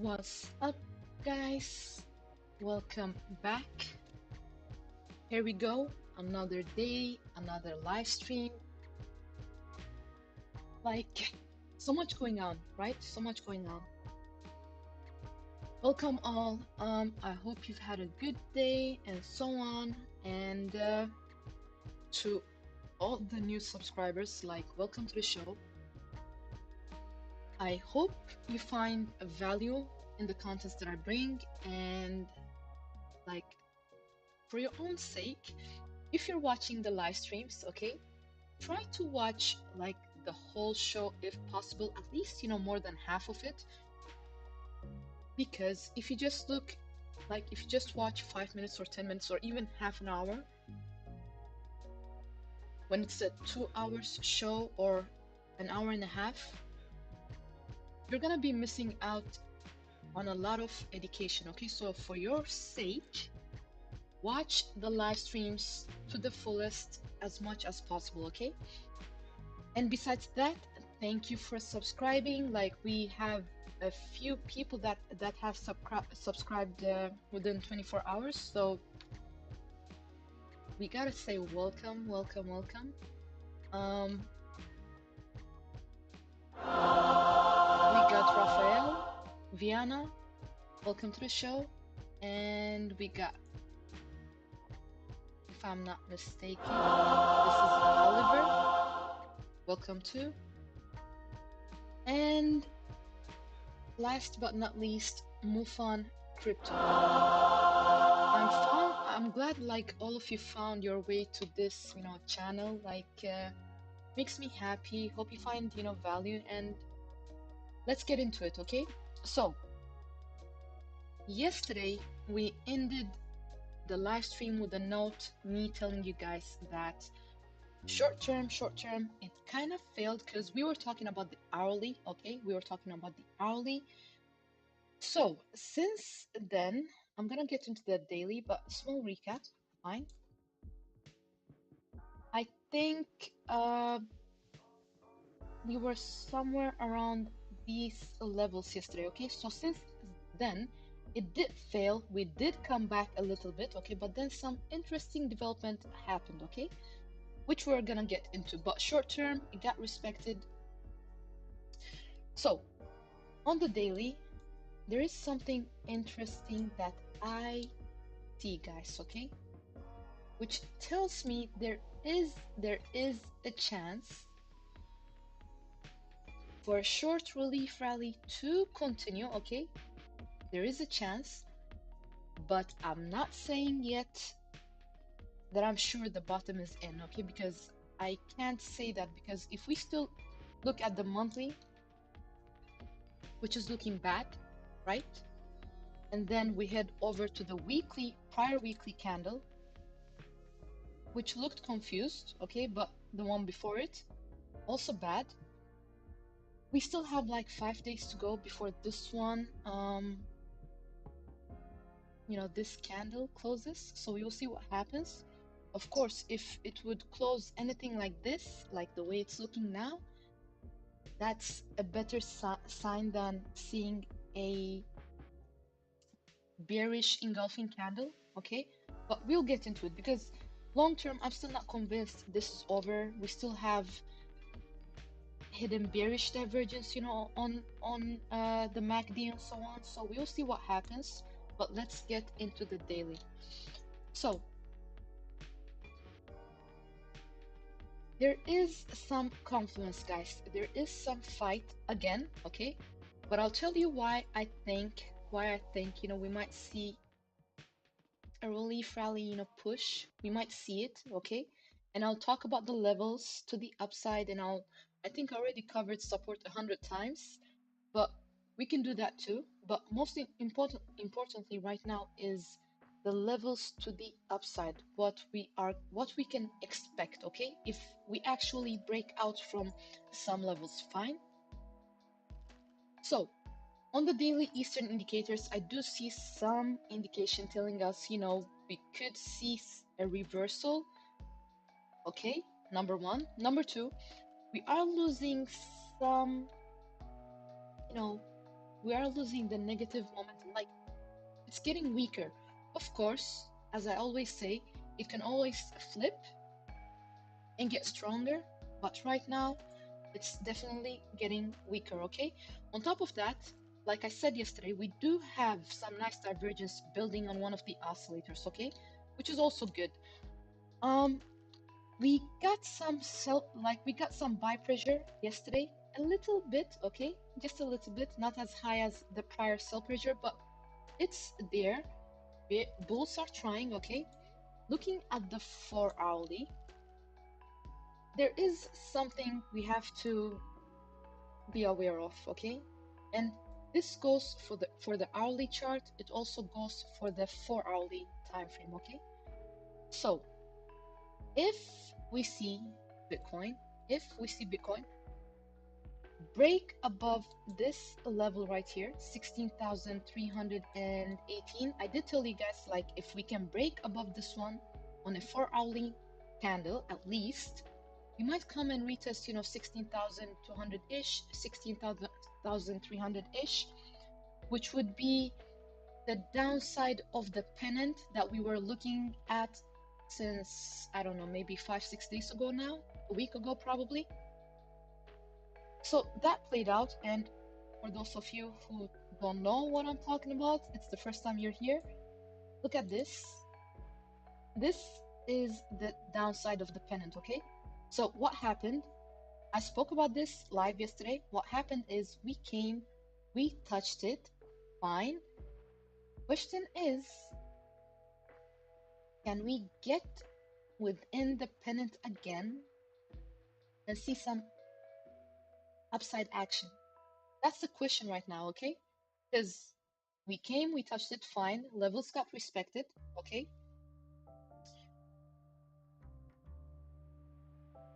What's up, guys? Welcome back. Here we go. Another day, another live stream. Like, so much going on, right? So much going on. Welcome all. I hope you've had a good day and so on. And to all the new subscribers, like, welcome to the show. I hope you find a value in the contents that I bring, and like, for your own sake, if you're watching the live streams, okay, try to watch like the whole show if possible, at least, more than half of it. Because if you just look, like, if you just watch 5 minutes or 10 minutes or even half an hour, when it's a 2 hours show or an hour and a half, you're gonna be missing out on a lot of education, okay? So for your sake, watch the live streams to the fullest as much as possible, okay? And besides that, thank you for subscribing. Like, we have a few people that have subscribed within 24 hours, so we gotta say welcome. We got Rafael, Viana, welcome to the show, and we got, if I'm not mistaken, this is Oliver, welcome too. And last but not least, Mufan Crypto. I'm glad like all of you found your way to this, channel. Like, makes me happy. Hope you find, value, and let's get into it, okay? So, yesterday we ended the live stream with a note, me telling you guys that short term, it kind of failed because we were talking about the hourly, okay? We were talking about the hourly. So, since then, I'm gonna get into the daily, but small recap, fine. I think we were somewhere around these levels yesterday, okay? So since then, it did fail. We did come back a little bit, okay? But then some interesting development happened, okay? Which we're gonna get into. But short term, it got respected. So, on the daily, there is something interesting that I see, guys, okay? Which tells me there is a chance for a short relief rally to continue, okay? There is a chance, but I'm not saying yet that I'm sure the bottom is in, okay? Because I can't say that, because if we still look at the monthly, which is looking bad, right? And then we head over to the prior weekly candle, which looked confused, okay? But the one before it, also bad. We still have like 5 days to go before this one, this candle closes. So we will see what happens. Of course, if it would close anything like this, like the way it's looking now, that's a better sign than seeing a bearish engulfing candle, okay? But we'll get into it, because long term, I'm still not convinced this is over. We still have hidden bearish divergence, on the MACD and so on. So we'll see what happens, but let's get into the daily. So there is some confluence, guys. There is some fight again, okay? But I'll tell you why I think we might see a relief rally, push. We might see it, okay? And I'll talk about the levels to the upside, and I think I already covered support 100 times, but we can do that too. But most importantly right now is the levels to the upside, what we can expect, okay? If we actually break out from some levels, fine. So on the daily Eastern indicators, I do see some indication telling us, we could see a reversal, okay? Number one. Number two, we are losing some, we are losing the negative momentum. Like, it's getting weaker. Of course, as I always say, it can always flip and get stronger, but right now it's definitely getting weaker, okay? On top of that, like I said yesterday, we do have some nice divergence building on one of the oscillators, okay? Which is also good. Um, we got some we got some buy pressure yesterday, a little bit, okay? Just a little bit, not as high as the prior sell pressure, but it's there. Bulls are trying, okay? Looking at the 4-hourly, there is something we have to be aware of, okay? And this goes for the hourly chart. It also goes for the 4-hourly time frame, okay? So if we see Bitcoin, if we see Bitcoin break above this level right here, 16,318, I did tell you guys, like, if we can break above this one on a 4-hourly candle at least, we might come and retest, 16,200-ish, 16,300-ish, which would be the downside of the pennant that we were looking at since, I don't know, maybe 5-6 days ago now, a week ago probably. So that played out, and for those of you who don't know what I'm talking about, it's the first time you're here, look at this. This is the downside of the pennant, okay? So what happened? I spoke about this live yesterday. What happened is we touched it, fine. Question is, can we get within the pennant again and see some upside action? That's the question right now, okay? Because we touched it, fine. Levels got respected, okay?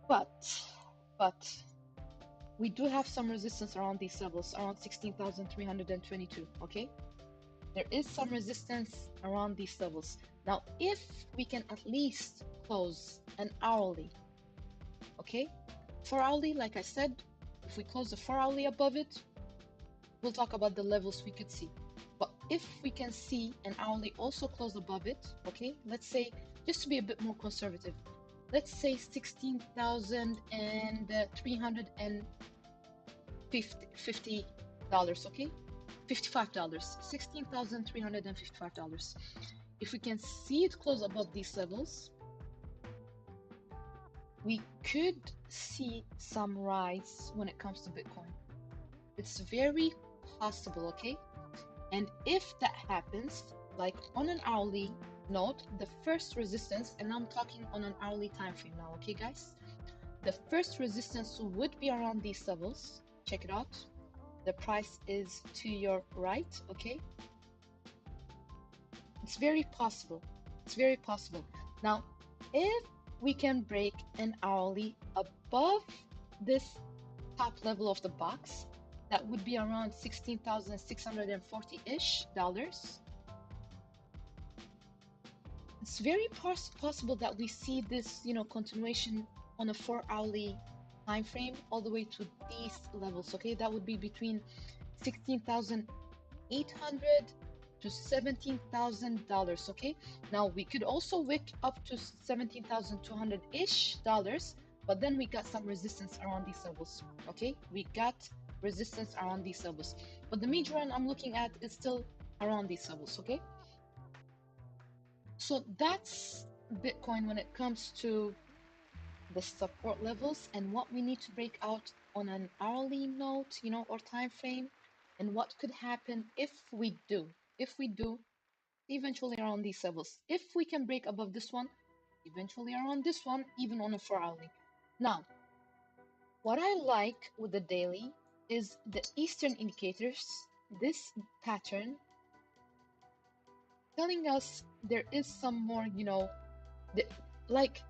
But we do have some resistance around these levels, around 16,322, okay? There is some resistance around these levels. Now, if we can at least close an hourly, okay? 4-hourly, like I said, if we close the 4-hourly above it, we'll talk about the levels we could see. But if we can see an hourly also close above it, okay? Let's say, just to be a bit more conservative, let's say $16,350, okay? $55, $16,355. If we can see it close above these levels, we could see some rise when it comes to Bitcoin. It's very possible, okay? And if that happens, like on an hourly note, the first resistance, and I'm talking on an hourly time frame now, okay, guys? The first resistance would be around these levels. Check it out. The price is to your right, okay? It's very possible. It's very possible. Now, if we can break an hourly above this top level of the box, that would be around $16,640-ish. It's very possible that we see this, continuation on a 4-hourly time frame all the way to these levels, okay? That would be between 16,800 to $17,000, okay? Now we could also wick up to 17,200-ish dollars, but then we got some resistance around these levels, okay? We got resistance around these levels, but the major one I'm looking at is still around these levels, okay? So that's Bitcoin when it comes to the support levels and what we need to break out on an hourly note, or time frame, and what could happen if we do eventually around these levels. If we can break above this one, eventually around this one, even on a 4-hourly. Now, what I like with the daily is the Eastern indicators, this pattern telling us there is some more, like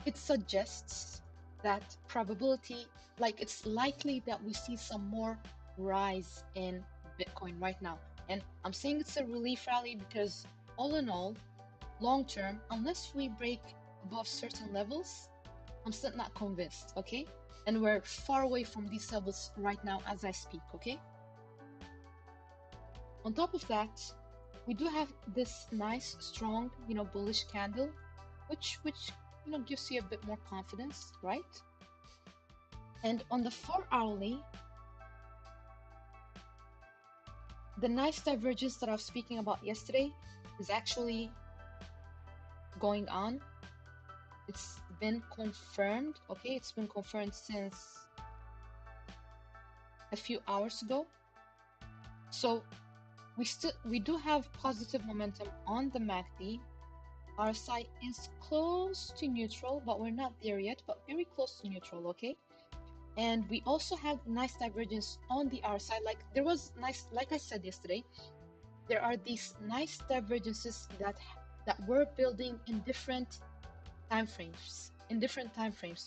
it suggests that probability, like it's likely that we see some more rise in Bitcoin right now. And I'm saying it's a relief rally because all in all, long term, unless we break above certain levels, I'm still not convinced, okay? And we're far away from these levels right now as I speak, okay? On top of that, we do have this nice, strong, bullish candle, which gives you a bit more confidence, right? And on the 4 hourly, the nice divergence that I was speaking about yesterday is actually going on. It's been confirmed, okay? It's been confirmed since a few hours ago. So we do have positive momentum on the MACD. RSI is close to neutral, but we're not there yet, but very close to neutral, okay? And we also have nice divergence on the RSI. Like there was nice, like I said yesterday, there are these nice divergences that we're building in different time frames,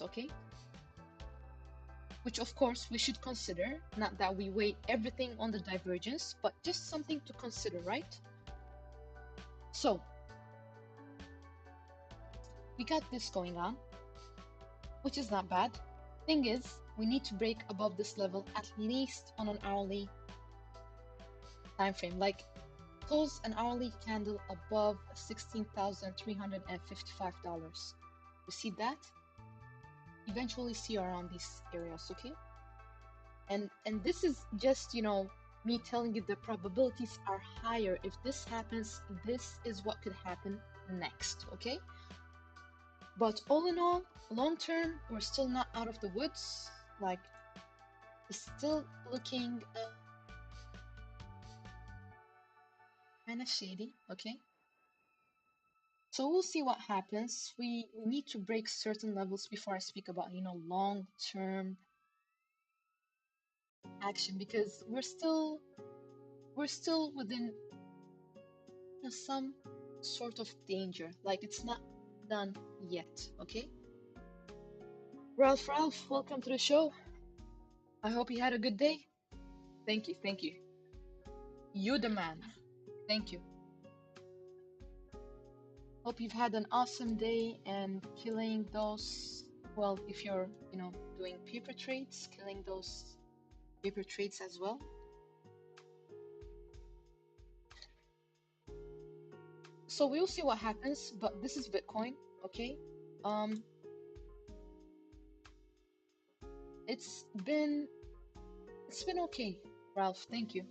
okay? Which of course we should consider, not that we weigh everything on the divergence, but just something to consider, right? So we got this going on, which is not bad. Thing is, we need to break above this level at least on an hourly time frame, like close an hourly candle above $16,355. You see that? Eventually see around these areas, okay? And this is just, me telling you the probabilities are higher. If this happens, this is what could happen next, okay? But all in all, long term, we're still not out of the woods. Like, it's still looking kind of shady, okay? So we'll see what happens. We need to break certain levels before I speak about, long-term action, because we're still within some sort of danger. Like it's not done yet, okay? Ralph, welcome to the show. I hope you had a good day. Thank you, thank you. You the man. Thank you. Hope you've had an awesome day and killing those, well, if you're, doing paper trades, killing those paper trades as well. So we'll see what happens, but this is Bitcoin, okay? It's been okay, Ralph, thank you.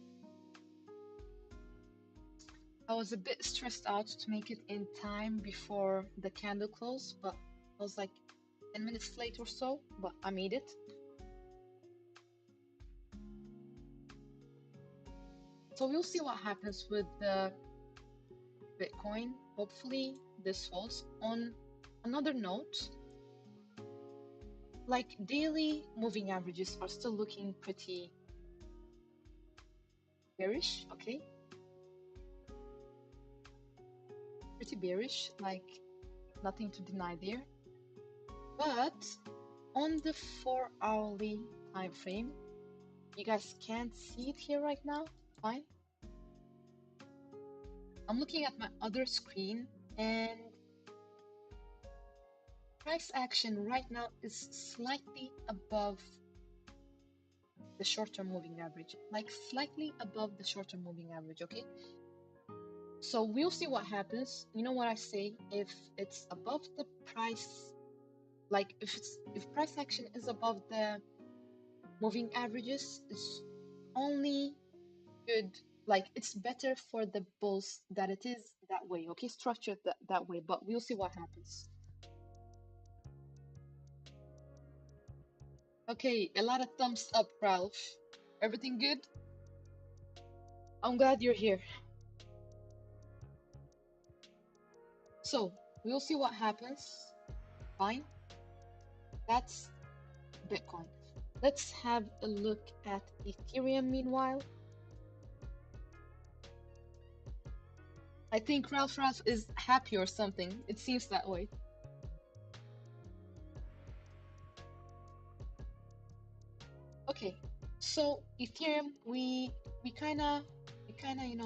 I was a bit stressed out to make it in time before the candle close, but I was like 10 minutes late or so, but I made it. So we'll see what happens with the Bitcoin. Hopefully this holds. On another note, like daily moving averages are still looking pretty bearish, okay? Pretty bearish, like nothing to deny there. But on the 4 hourly time frame, you guys can't see it here right now. Fine. I'm looking at my other screen and price action right now is slightly above the short-term moving average, like slightly above the short-term moving average, okay? So we'll see what happens. You know what I say, if it's above the price, like if price action is above the moving averages, it's only good, like it's better for the bulls that it is that way, okay? Structured that way, but we'll see what happens. Okay, a lot of thumbs up, Ralph. Everything good? I'm glad you're here. So, we'll see what happens. Fine. That's Bitcoin. Let's have a look at Ethereum meanwhile. I think Ralph is happy or something. It seems that way. Okay, so Ethereum, we kind of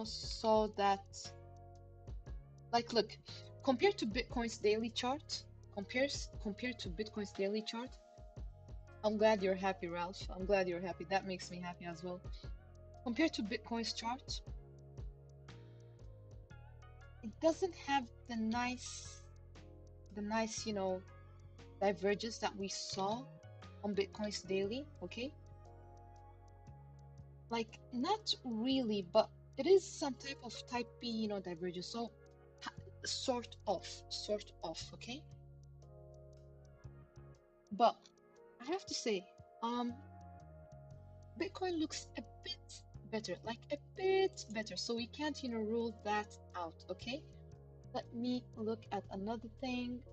saw that, like, look, compared to Bitcoin's daily chart, compared to Bitcoin's daily chart. I'm glad you're happy, Ralph. I'm glad you're happy. That makes me happy as well. Compared to Bitcoin's chart, it doesn't have the nice, divergence that we saw on Bitcoin's daily, okay? Like, not really, but it is some type of type B, divergence. So, sort of, okay? But I have to say, Bitcoin looks a bit better, like a bit better. So we can't, rule that out, okay? Let me look at another thing.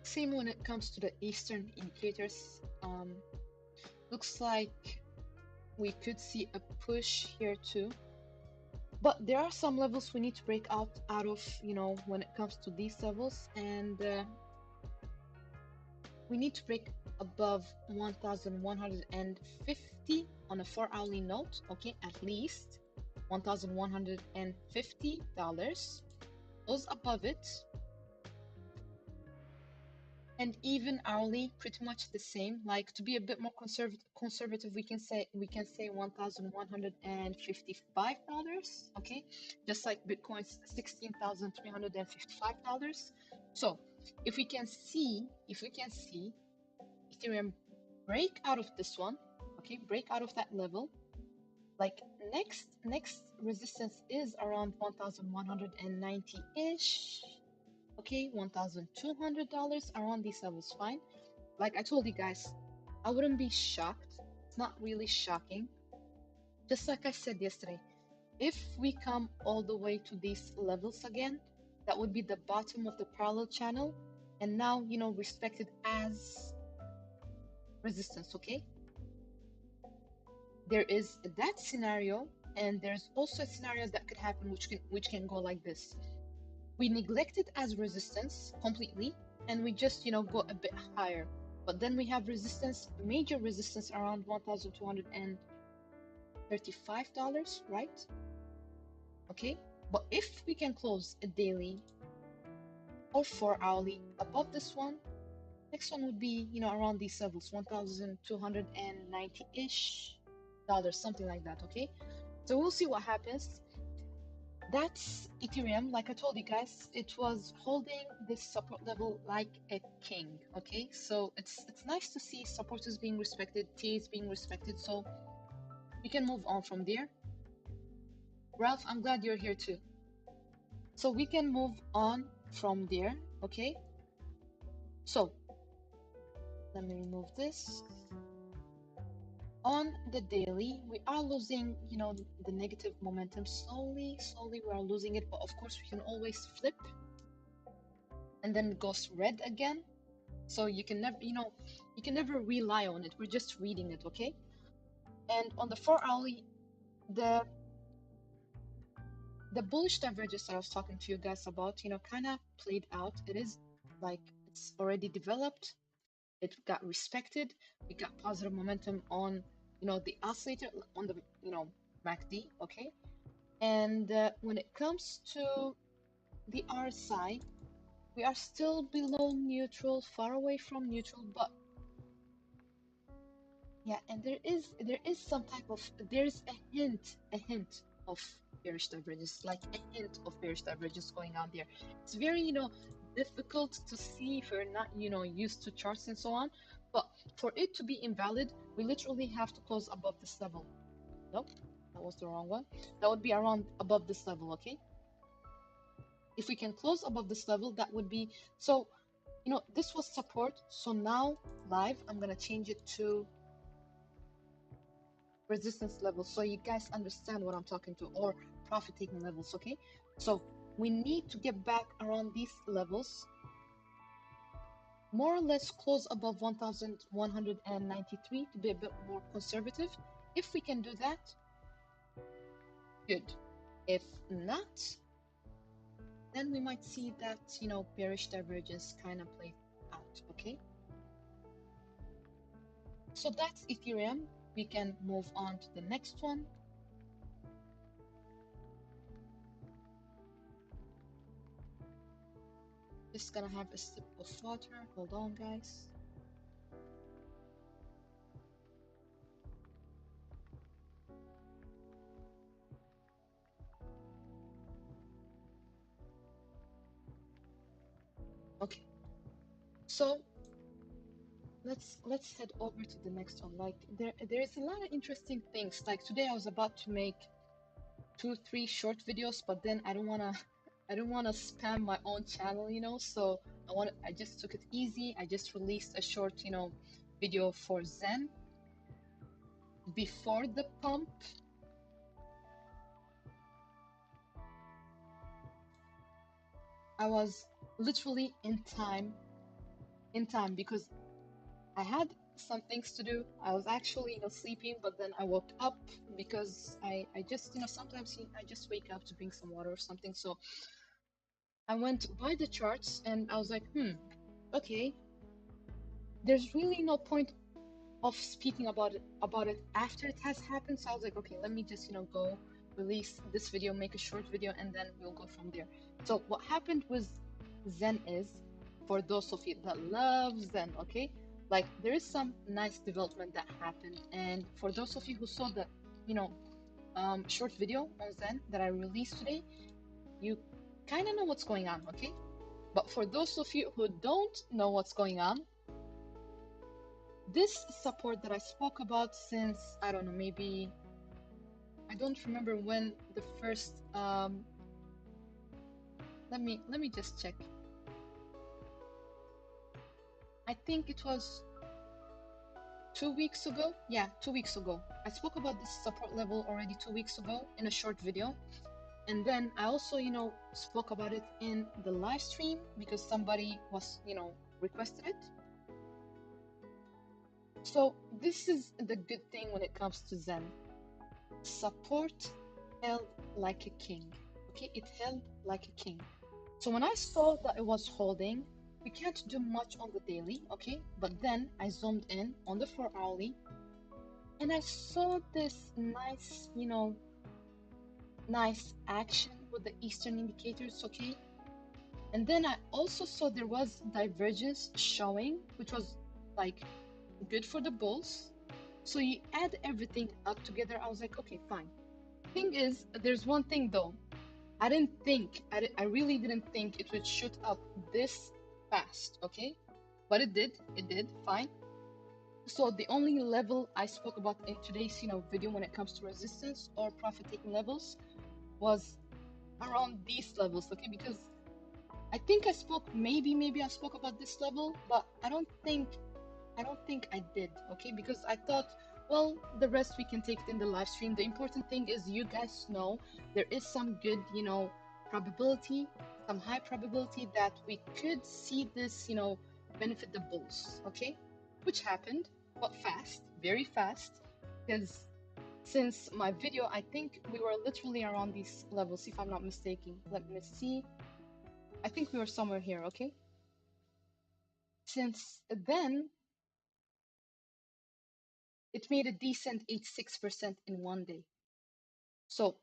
Same when it comes to the Eastern indicators. Looks like we could see a push here too. But there are some levels we need to break out of, when it comes to these levels, and we need to break above 1,150 on a 4-hourly note, okay, at least $1,150. Those above it, and even hourly, pretty much the same. Like, to be a bit more conservative, we can say $1,155, okay, just like Bitcoin's $16,355. So if we can see Ethereum break out of this one, okay, break out of that level, like next resistance is around 1,190-ish, okay, $1,200 around these levels, fine. Like I told you guys, I wouldn't be shocked. It's not really shocking. Just like I said yesterday, if we come all the way to these levels again, that would be the bottom of the parallel channel, and now, respected as resistance, okay? There is that scenario, and there's also a scenario that could happen which can go like this. We neglect it as resistance completely, and we just, go a bit higher. But then we have resistance, major resistance around $1,235, right? Okay. But if we can close a daily or 4-hourly above this one, next one would be, around these levels, 1,290-ish dollars, something like that, okay? So we'll see what happens. That's Ethereum. Like I told you guys, it was holding this support level like a king, okay? So it's nice to see supporters being respected, TAs being respected, so we can move on from there. Ralph, I'm glad you're here too. So we can move on from there, okay? So let me remove this. On the daily, we are losing, the negative momentum slowly we are losing it, but of course we can always flip and then it goes red again. So you can never, you can never rely on it. We're just reading it, okay? And on the 4-hourly, the bullish divergence that I was talking to you guys about, kind of played out. It is like it's already developed. It got respected. We got positive momentum on, the oscillator, on the, MACD, okay? And when it comes to the RSI, we are still below neutral, far away from neutral, but yeah, and there is some type of, there's a hint of bearish divergence, like a hint of bearish divergence going on there. It's very, difficult to see if you're not, used to charts and so on. But for it to be invalid, we literally have to close above this level. Nope, that was the wrong one. That would be around above this level, okay? If we can close above this level, that would be, so, this was support. So now live, I'm gonna change it to resistance levels so you guys understand what I'm talking to, or profit taking levels, okay? So we need to get back around these levels, more or less close above 1,193 to be a bit more conservative. If we can do that, good. If not, then we might see that, bearish divergence kind of play out, okay? So that's Ethereum. We can move on to the next one. Just gonna have a sip of water. Hold on, guys. Okay, so let's head over to the next one. Like there is a lot of interesting things. Like today I was about to make 2 3 short videos, but then I don't wanna spam my own channel, so I just took it easy. I just released a short, video for Zen before the pump. I was literally in time because I had some things to do. I was actually, sleeping, but then I woke up because I just, sometimes I just wake up to drink some water or something. So I went by the charts and I was like, okay, there's really no point of speaking about it after it has happened. So I was like, okay, let me just, go release this video, make a short video, and then we'll go from there. So what happened with Zen is, for those of you that love Zen, okay, like there is some nice development that happened. And for those of you who saw the, you know, short video on Zen that I released today, you kind of know what's going on, okay? But for those of you who don't know what's going on, this support that I spoke about since, I don't know, maybe, I don't remember when the first, let me just check. I think it was 2 weeks ago. Yeah, 2 weeks ago. I spoke about this support level already 2 weeks ago in a short video. And then I also, spoke about it in the live stream because somebody was, requested it. So this is the good thing when it comes to Zen. Support held like a king. Okay, it held like a king. So when I saw that it was holding, we can't do much on the daily, okay? But then I zoomed in on the 4 hourly and I saw this nice, nice action with the Eastern indicators, okay? And then I also saw there was divergence showing, which was like good for the bulls. So you add everything up together, I was like, okay, fine. Thing is, there's one thing though. I really didn't think it would shoot up this fast, okay? But it did, fine. So the only level I spoke about in today's, video when it comes to resistance or profit-taking levels was around these levels, okay? Because I think I spoke, maybe I spoke about this level, but I don't think I did, okay? Because I thought, well, the rest we can take it in the live stream. The important thing is you guys know there is some good, probability, some high probability that we could see this, benefit the bulls, okay? Which happened, but fast, very fast, because since my video, I think we were literally around these levels, if I'm not mistaken. Let me see. I think we were somewhere here, okay? Since then, it made a decent 86% in one day. So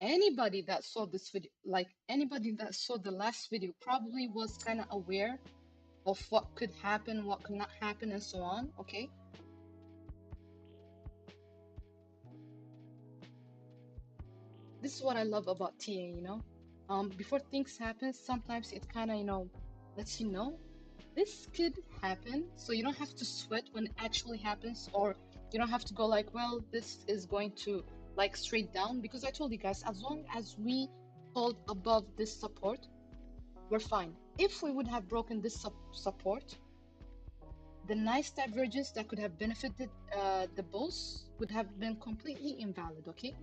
anybody that saw this video, like anybody that saw the last video, probably was kind of aware of what could happen, what could not happen, and so on, okay? This is what I love about TA. Before things happen, sometimes it kind of, lets you know this could happen, so you don't have to sweat when it actually happens, or you don't have to go like, well, this is going to like straight down, because I told you guys, as long as we hold above this support, we're fine. If we would have broken this support, the nice divergence that could have benefited the bulls would have been completely invalid, okay?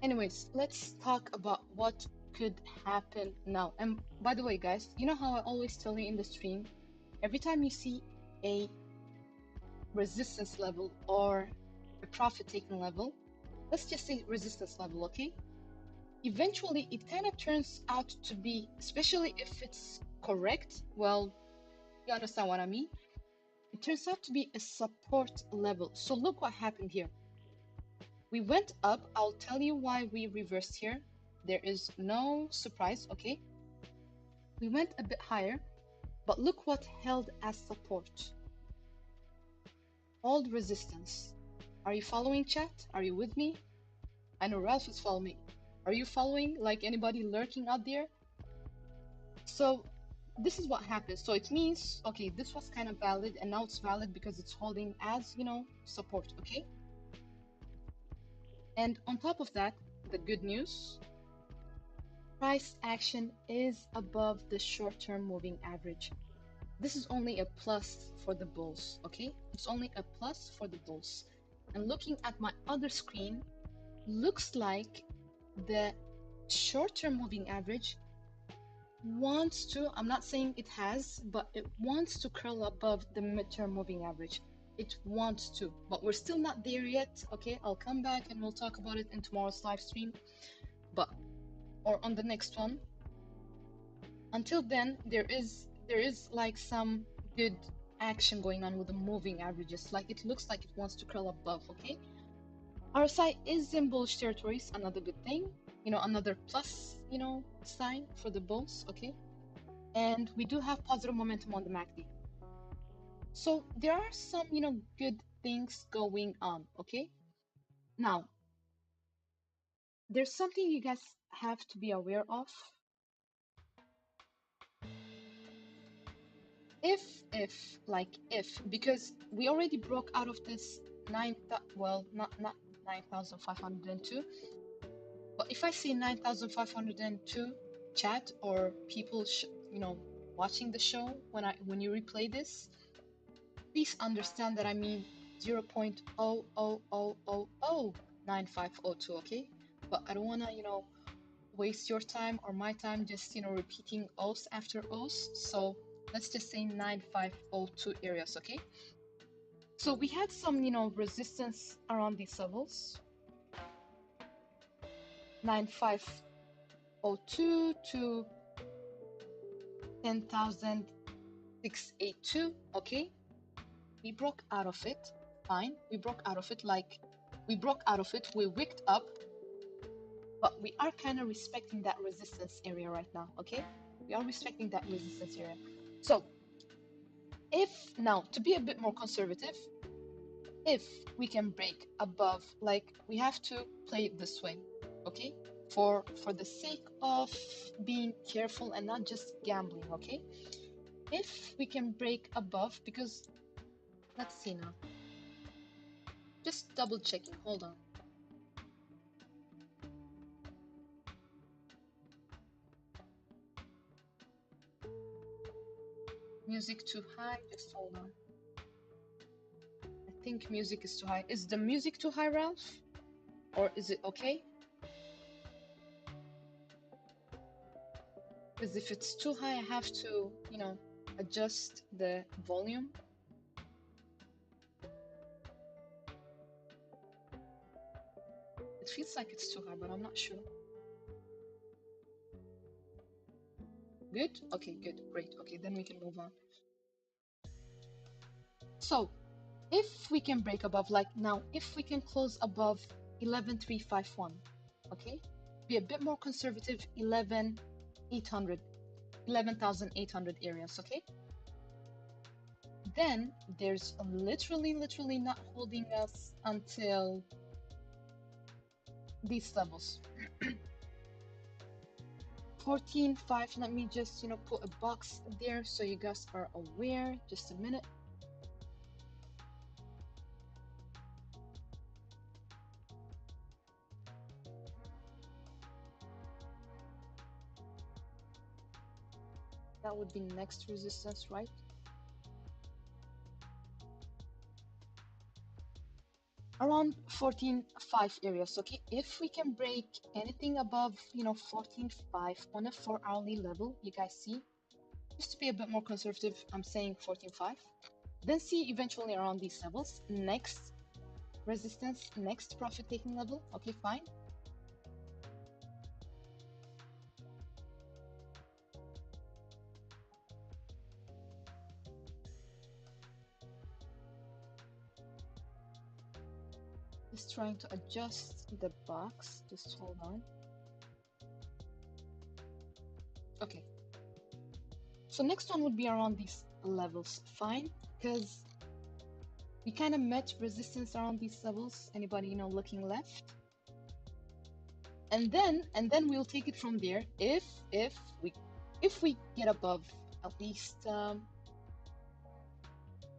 Anyways, let's talk about what could happen now. And by the way, guys, you know how I always tell you in the stream, every time you see a resistance level or a profit taking level, let's just say resistance level, okay? Eventually, it kind of turns out to be, especially if it's correct, well, you understand what I mean? It turns out to be a support level. So look what happened here. We went up. I'll tell you why we reversed here. There is no surprise, okay? We went a bit higher, but look what held as support. Old resistance. Are you following, chat? Are you with me? I know Ralph is following me. Are you following? Like anybody lurking out there? So this is what happens. So it means, okay, this was kind of valid, and now it's valid because it's holding as, support, okay? And on top of that, the good news, price action is above the short-term moving average. This is only a plus for the bulls, okay? It's only a plus for the bulls. And looking at my other screen, looks like the short-term moving average wants to, I'm not saying it has, but it wants to curl above the midterm moving average. It wants to, but we're still not there yet, okay? I'll come back and we'll talk about it in tomorrow's live stream, or on the next one. Until then, there is like some good action going on with the moving averages. Like it looks like it wants to curl above, okay? RSI is in bullish territories, another good thing. Another plus, sign for the bulls, okay? And we do have positive momentum on the MACD. So there are some, good things going on, okay? Now, there's something you guys have to be aware of. If, because we already broke out of this not 9,502, but if I see 9,502 chat or people, watching the show when you replay this, please understand that I mean 0.000009502, okay? But I don't want to, waste your time or my time just, repeating O's after O's. So let's just say 9502 areas, okay? So we had some, resistance around these levels. 9502 to 10,682, okay? We broke out of it, fine. We broke out of it, we wicked up, but we are kind of respecting that resistance area right now, okay? We are respecting that resistance area. So if now, to be a bit more conservative, if we can break above, we have to play it this way, okay? For the sake of being careful and not just gambling, okay? If we can break above, because let's see now. Just double checking, hold on. Music too high, just hold on. I think music is too high. Is the music too high, Ralph? Or is it okay? Because if it's too high, I have to, adjust the volume. It feels like it's too high, but I'm not sure. Good? Okay, good, great. Okay, then we can move on. So, if we can break above, now, if we can close above 11,351, okay? Be a bit more conservative, 11,800 areas, okay? Then there's literally not holding us until these levels. 14.5, let me just, put a box there so you guys are aware. Just a minute. That would be next resistance, right? Around 14.5 areas, okay? If we can break anything above, 14.5 on a 4-hourly level, you guys see, just to be a bit more conservative, I'm saying 14.5. Then see eventually around these levels. Next resistance, next profit taking level, okay, fine. Just trying to adjust the box, just hold on. Okay, so next one would be around these levels, fine, because we kind of met resistance around these levels. Anybody, looking left? And then we'll take it from there. If we get above at least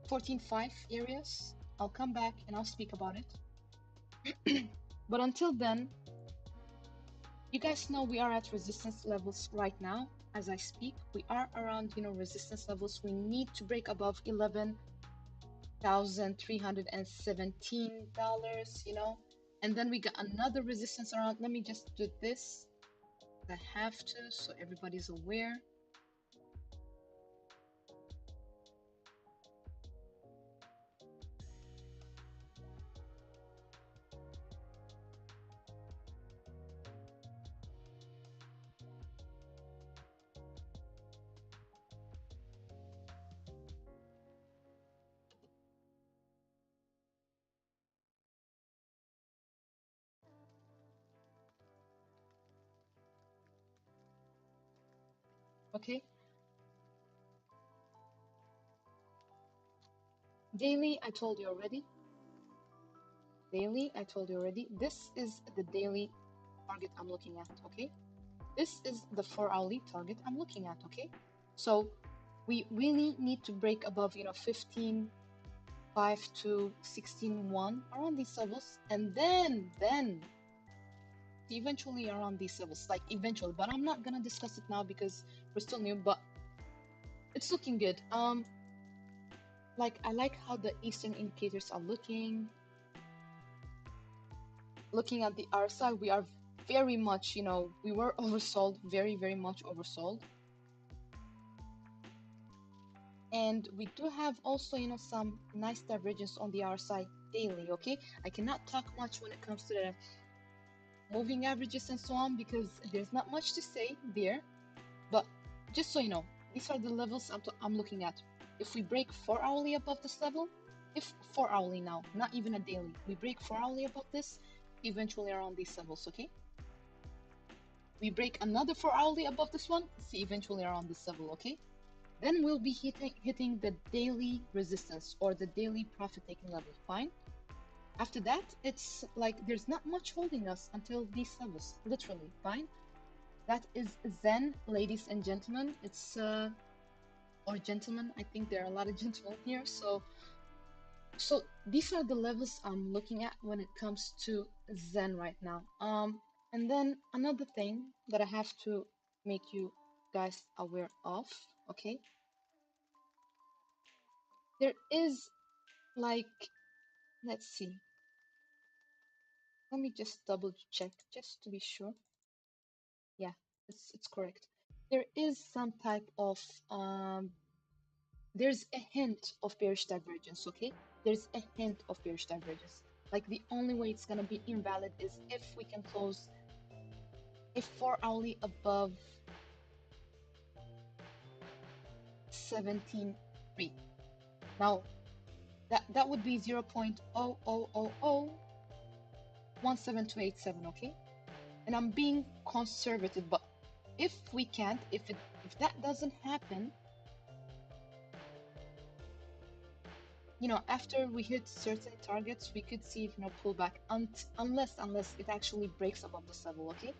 14.5 areas. I'll come back and I'll speak about it. But until then, you guys know we are at resistance levels right now. As I speak, we are around, resistance levels. We need to break above $11,317, and then we got another resistance around. Let me just do this. I have to, so everybody's aware. Okay, daily, I told you already. Daily, I told you already. This is the daily target I'm looking at, okay? This is the 4-hourly target I'm looking at, okay? So we really need to break above, 15.5 to 16.1 around these levels, and then eventually around these levels, like eventually. But I'm not gonna discuss it now because we're still new, but it's looking good. Like I like how the Eastern indicators are looking. Looking at the RSI, we are very much, we were oversold, very, very much oversold. And we do have also, some nice divergence on the RSI daily, okay? I cannot talk much when it comes to the moving averages and so on because there's not much to say there. But just so you know, these are the levels I'm looking at. If we break 4-hourly above this level, if 4-hourly now, not even a daily, we break 4-hourly above this, eventually around these levels, okay? We break another 4-hourly above this one, see eventually around this level, okay? Then we'll be hitting the daily resistance or the daily profit taking level, fine? After that, it's like there's not much holding us until these levels, literally, fine? That is Zen, ladies and gentlemen. It's, or gentlemen, I think there are a lot of gentlemen here, so these are the levels I'm looking at when it comes to Zen right now. And then another thing that I have to make you guys aware of, okay? There is like, let's see. Let me just double check just to be sure. Yeah, it's correct. There is some type of there's a hint of bearish divergence, okay? There's a hint of bearish divergence. Like the only way it's gonna be invalid is if we can close a 4-hourly above 17.3. Now that would be 0.000017287, okay? And I'm being conservative, but if we can't, if that doesn't happen, after we hit certain targets, we could see, pullback unless it actually breaks above this level, okay?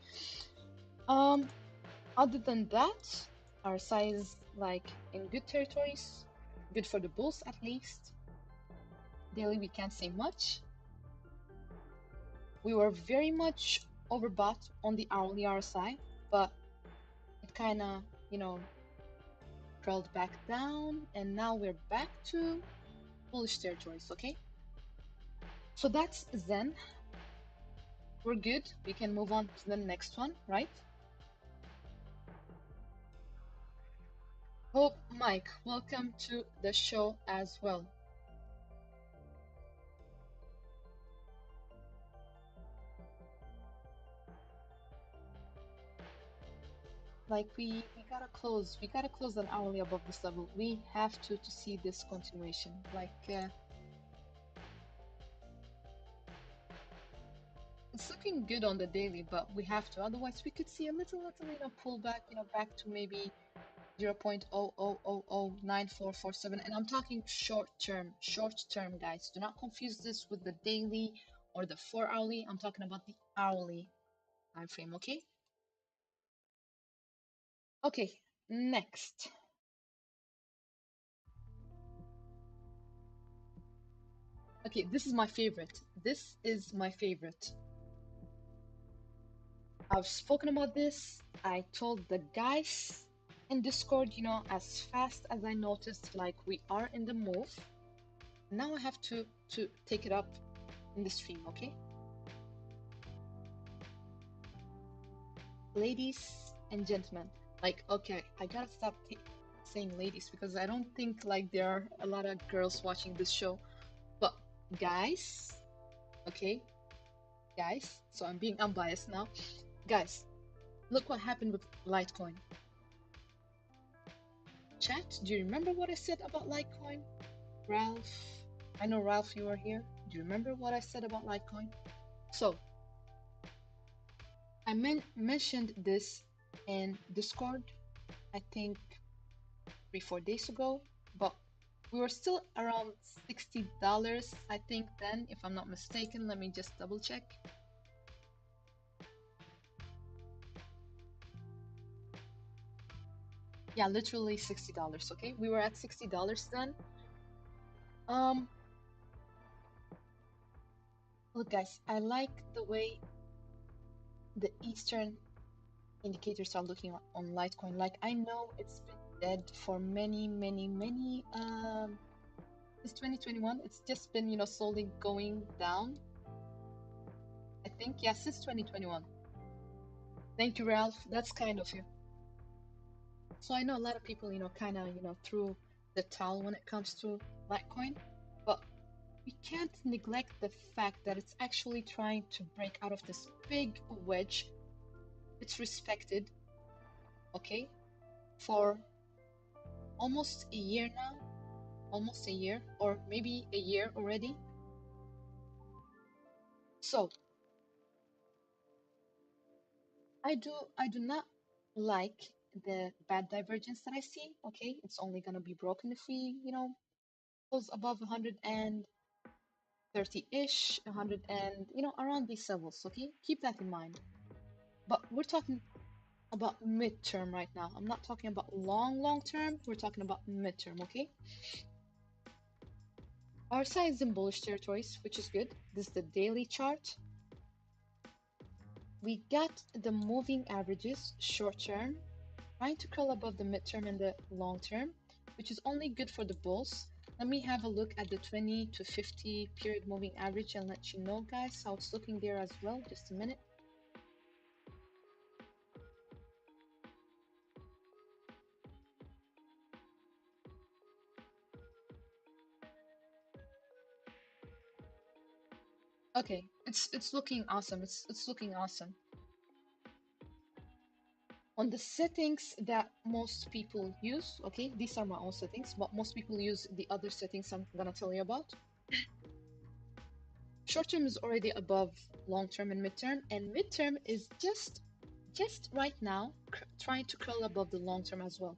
Other than that, our size like in good territories, good for the bulls at least. Daily, we can't say much. We were very much overbought on the hourly RSI, but it kind of, crawled back down, and now we're back to bullish territories, okay? So that's Zen. We're good. We can move on to the next one, right? Hope Mike, welcome to the show as well. Like we gotta close an hourly above this level. We have to see this continuation. Like it's looking good on the daily, but we have to. Otherwise, we could see a little pullback, back to maybe 0.00009447. And I'm talking short term, guys. Do not confuse this with the daily or the 4-hourly. I'm talking about the hourly time frame, okay? Okay, next. Okay, this is my favorite. This is my favorite. I've spoken about this. I told the guys in Discord, as fast as I noticed, like we are in the move. Now I have to take it up in the stream, okay? Ladies and gentlemen, like, okay, I gotta stop saying ladies because I don't think like there are a lot of girls watching this show. But guys, okay, guys, so I'm being unbiased now. Guys, look what happened with Litecoin. Chat, do you remember what I said about Litecoin? Ralph, I know Ralph, you are here. Do you remember what I said about Litecoin? So, I mentioned this in Discord, I think 3-4 days ago, but we were still around $60, I think then, if I'm not mistaken. Let me just double check. Yeah, literally $60, okay? We were at $60 then. Look guys, I like the way the Eastern indicators are looking on Litecoin. Like, I know it's been dead for many since 2021. It's just been, slowly going down. I think, yeah, since 2021. Thank you, Ralph. That's kind of you. So I know a lot of people, kind of, threw the towel when it comes to Litecoin, but we can't neglect the fact that it's actually trying to break out of this big wedge. It's respected, okay, for almost a year now, almost a year, or maybe a year already. So I do not like the bad divergence that I see. Okay, it's only gonna be broken if we, close above 130-ish, 100 and around these levels. Okay, keep that in mind. But we're talking about midterm right now. I'm not talking about long term. We're talking about midterm. Okay. Our side is in bullish territories, which is good. This is the daily chart. We got the moving averages short term, trying to curl above the midterm and the long term, which is only good for the bulls. Let me have a look at the 20 to 50 period moving average and let you know, guys, how it's looking there as well. Just a minute. Okay, it's looking awesome. It's looking awesome. On the settings that most people use, okay, these are my own settings, but most people use the other settings I'm gonna tell you about. Short term is already above long term and midterm, and midterm is just right now trying to curl above the long term as well.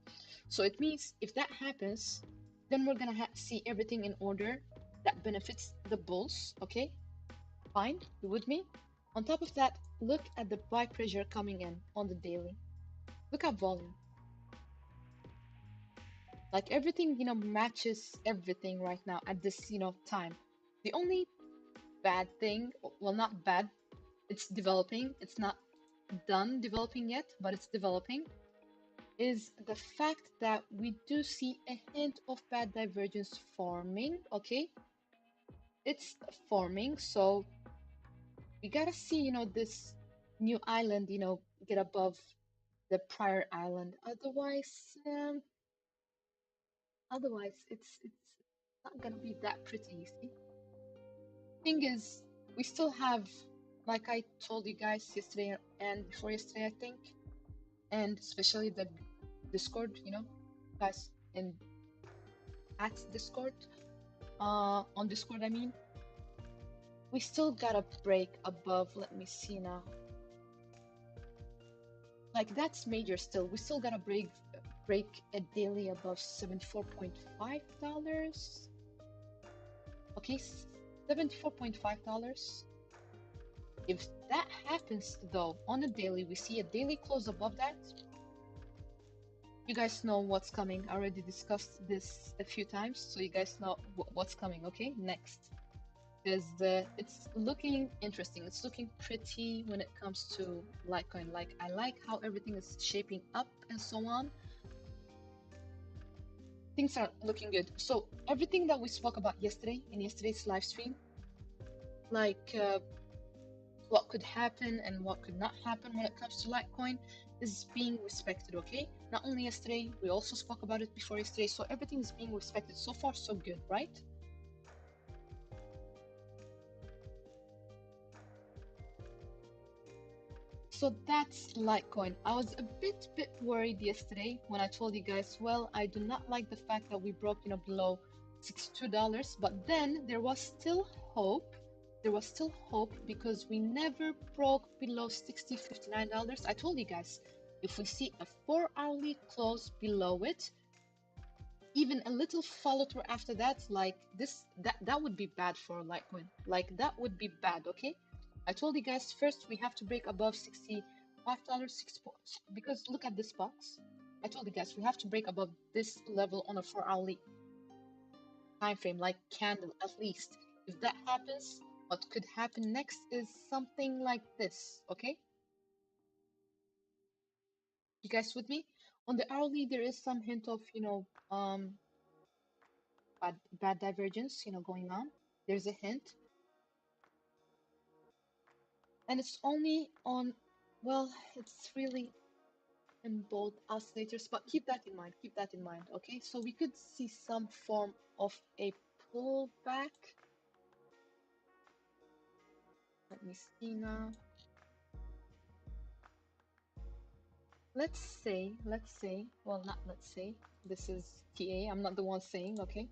So it means if that happens, then we're gonna see everything in order that benefits the bulls. Okay, fine, you with me? On top of that, look at the buy pressure coming in on the daily. Look at volume. Like everything, matches everything right now at this, time. The only bad thing, well, not bad, it's developing. It's not done developing yet, but it's developing, is the fact that we do see a hint of bad divergence forming. Okay, it's forming, so we gotta see, this new island, get above the prior island. Otherwise, it's not gonna be that pretty, you see. Thing is, we still have, like I told you guys yesterday and before yesterday, I think, and especially the Discord, guys in at Discord, on Discord, I mean, we still gotta break above. Let me see now. Like that's major still. We still gotta break a daily above $74.5. Okay, $74.5. If that happens though, on a daily, we see a daily close above that. You guys know what's coming. I already discussed this a few times, so you guys know what's coming. Okay, next. because it's looking interesting. It's looking pretty when it comes to Litecoin. Like, I like how everything is shaping up and so on. Things are looking good. So everything that we spoke about yesterday in yesterday's live stream, like what could happen and what could not happen when it comes to Litecoin, is being respected, okay? Not only yesterday, we also spoke about it before yesterday, so everything is being respected. So far, so good, right? So that's Litecoin. I was a bit worried yesterday when I told you guys, well, I do not like the fact that we broke, below $62, but then there was still hope. There was still hope because we never broke below $59. I told you guys, if we see a 4-hourly close below it, even a little follow through after that, like this, that would be bad for Litecoin. Like, that would be bad, okay? I told you guys first we have to break above $65, because look at this box. I told you guys we have to break above this level on a 4-hourly time frame, like candle at least. If that happens, what could happen next is something like this, okay? You guys with me? On the hourly, there is some hint of, bad divergence, going on. There's a hint. And it's only on, well, it's really in both oscillators, but keep that in mind, keep that in mind, okay? So we could see some form of a pullback. Let me see now. Let's say, well, not let's say, this is TA, I'm not the one saying, okay?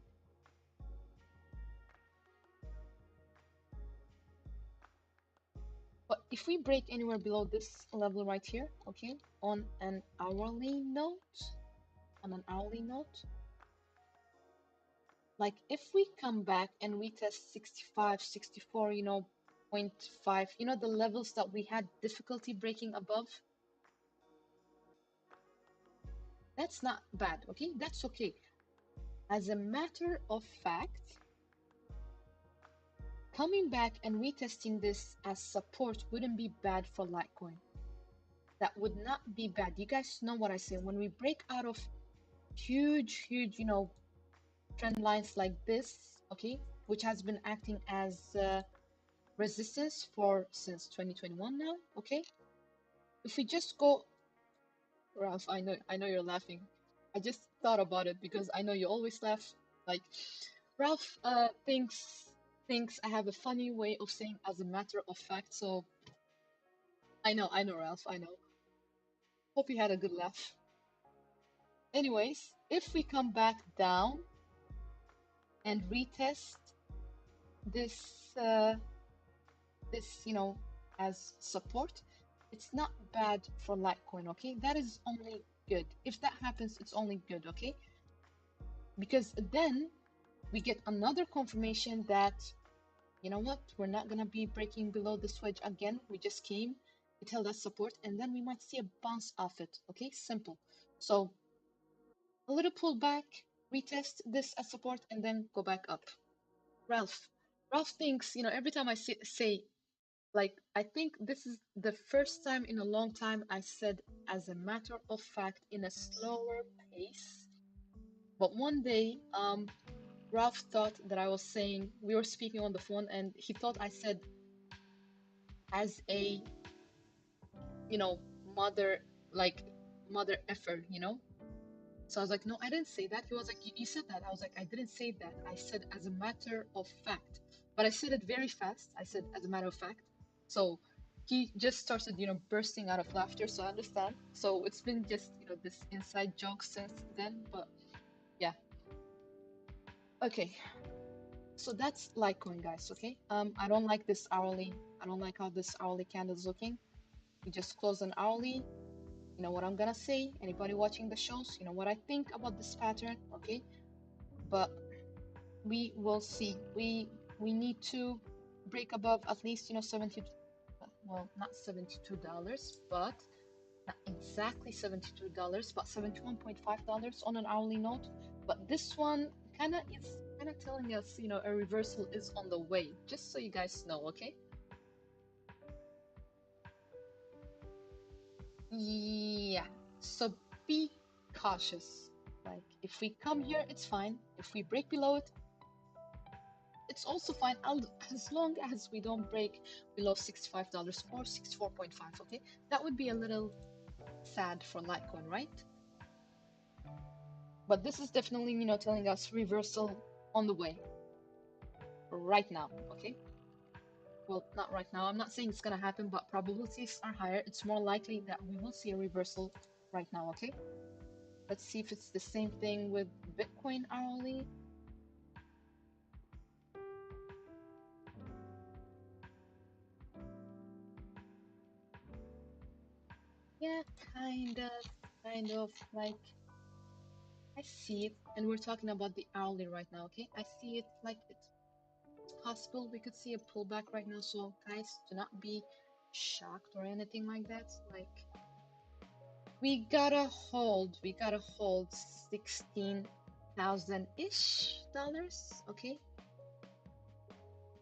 But if we break anywhere below this level right here, okay, on an hourly note, like if we come back and we test 65, 64, 0.5, the levels that we had difficulty breaking above, that's not bad, okay? That's okay. As a matter of fact, coming back and retesting this as support wouldn't be bad for Litecoin. That would not be bad. You guys know what I say. When we break out of huge, trend lines like this, okay, which has been acting as resistance for since 2021 now, okay? If we just go, Ralph, I know you're laughing. I just thought about it because I know you always laugh. Like, Ralph thinks I have a funny way of saying as a matter of fact. So I know, Ralph, I know. Hope you had a good laugh. Anyways, if we come back down and retest this this as support, it's not bad for Litecoin, okay? That is only good. If that happens, it's only good, okay? Because then we get another confirmation that, you know what, we're not gonna be breaking below this wedge again. We just came, it held us support, and then we might see a bounce off it, okay? Simple. So a little pullback, retest this as support, and then go back up. Ralph thinks, every time I say, like, I think this is the first time in a long time I said as a matter of fact in a slower pace. But one day, Ralph thought that I was saying, we were speaking on the phone, and he thought I said as a, you know, mother, like, mother effer, So I was like, no, I didn't say that. He was like, you said that. I was like, I didn't say that. I said as a matter of fact. But I said it very fast. I said as a matter of fact. So he just started, bursting out of laughter. So I understand. So it's been just, this inside joke since then. But yeah. Okay. So that's Litecoin, guys. Okay. I don't like this hourly. I don't like how this hourly candle is looking. We just closed an hourly. You know what I'm gonna say? Anybody watching the shows, you know what I think about this pattern, okay? But we will see. We need to break above at least 70, well, not $72, but not exactly $72, but $71.5 on an hourly note. But this one kind of is kind of telling us, a reversal is on the way, just so you guys know, okay? Yeah, so be cautious. Like, if we come here, it's fine. If we break below it, it's also fine, as long as we don't break below $65 or 64.5, okay? That would be a little sad for Litecoin, right? But this is definitely, telling us reversal on the way right now, okay? Well, not right now. I'm not saying it's gonna happen, but probabilities are higher. It's more likely that we will see a reversal right now, okay? Let's see if it's the same thing with Bitcoin hourly. Yeah, kind of like I see it, and we're talking about the hourly right now, okay? I see it like it's possible we could see a pullback right now, so guys, do not be shocked or anything like that. Like, we gotta hold 16,000-ish dollars, okay?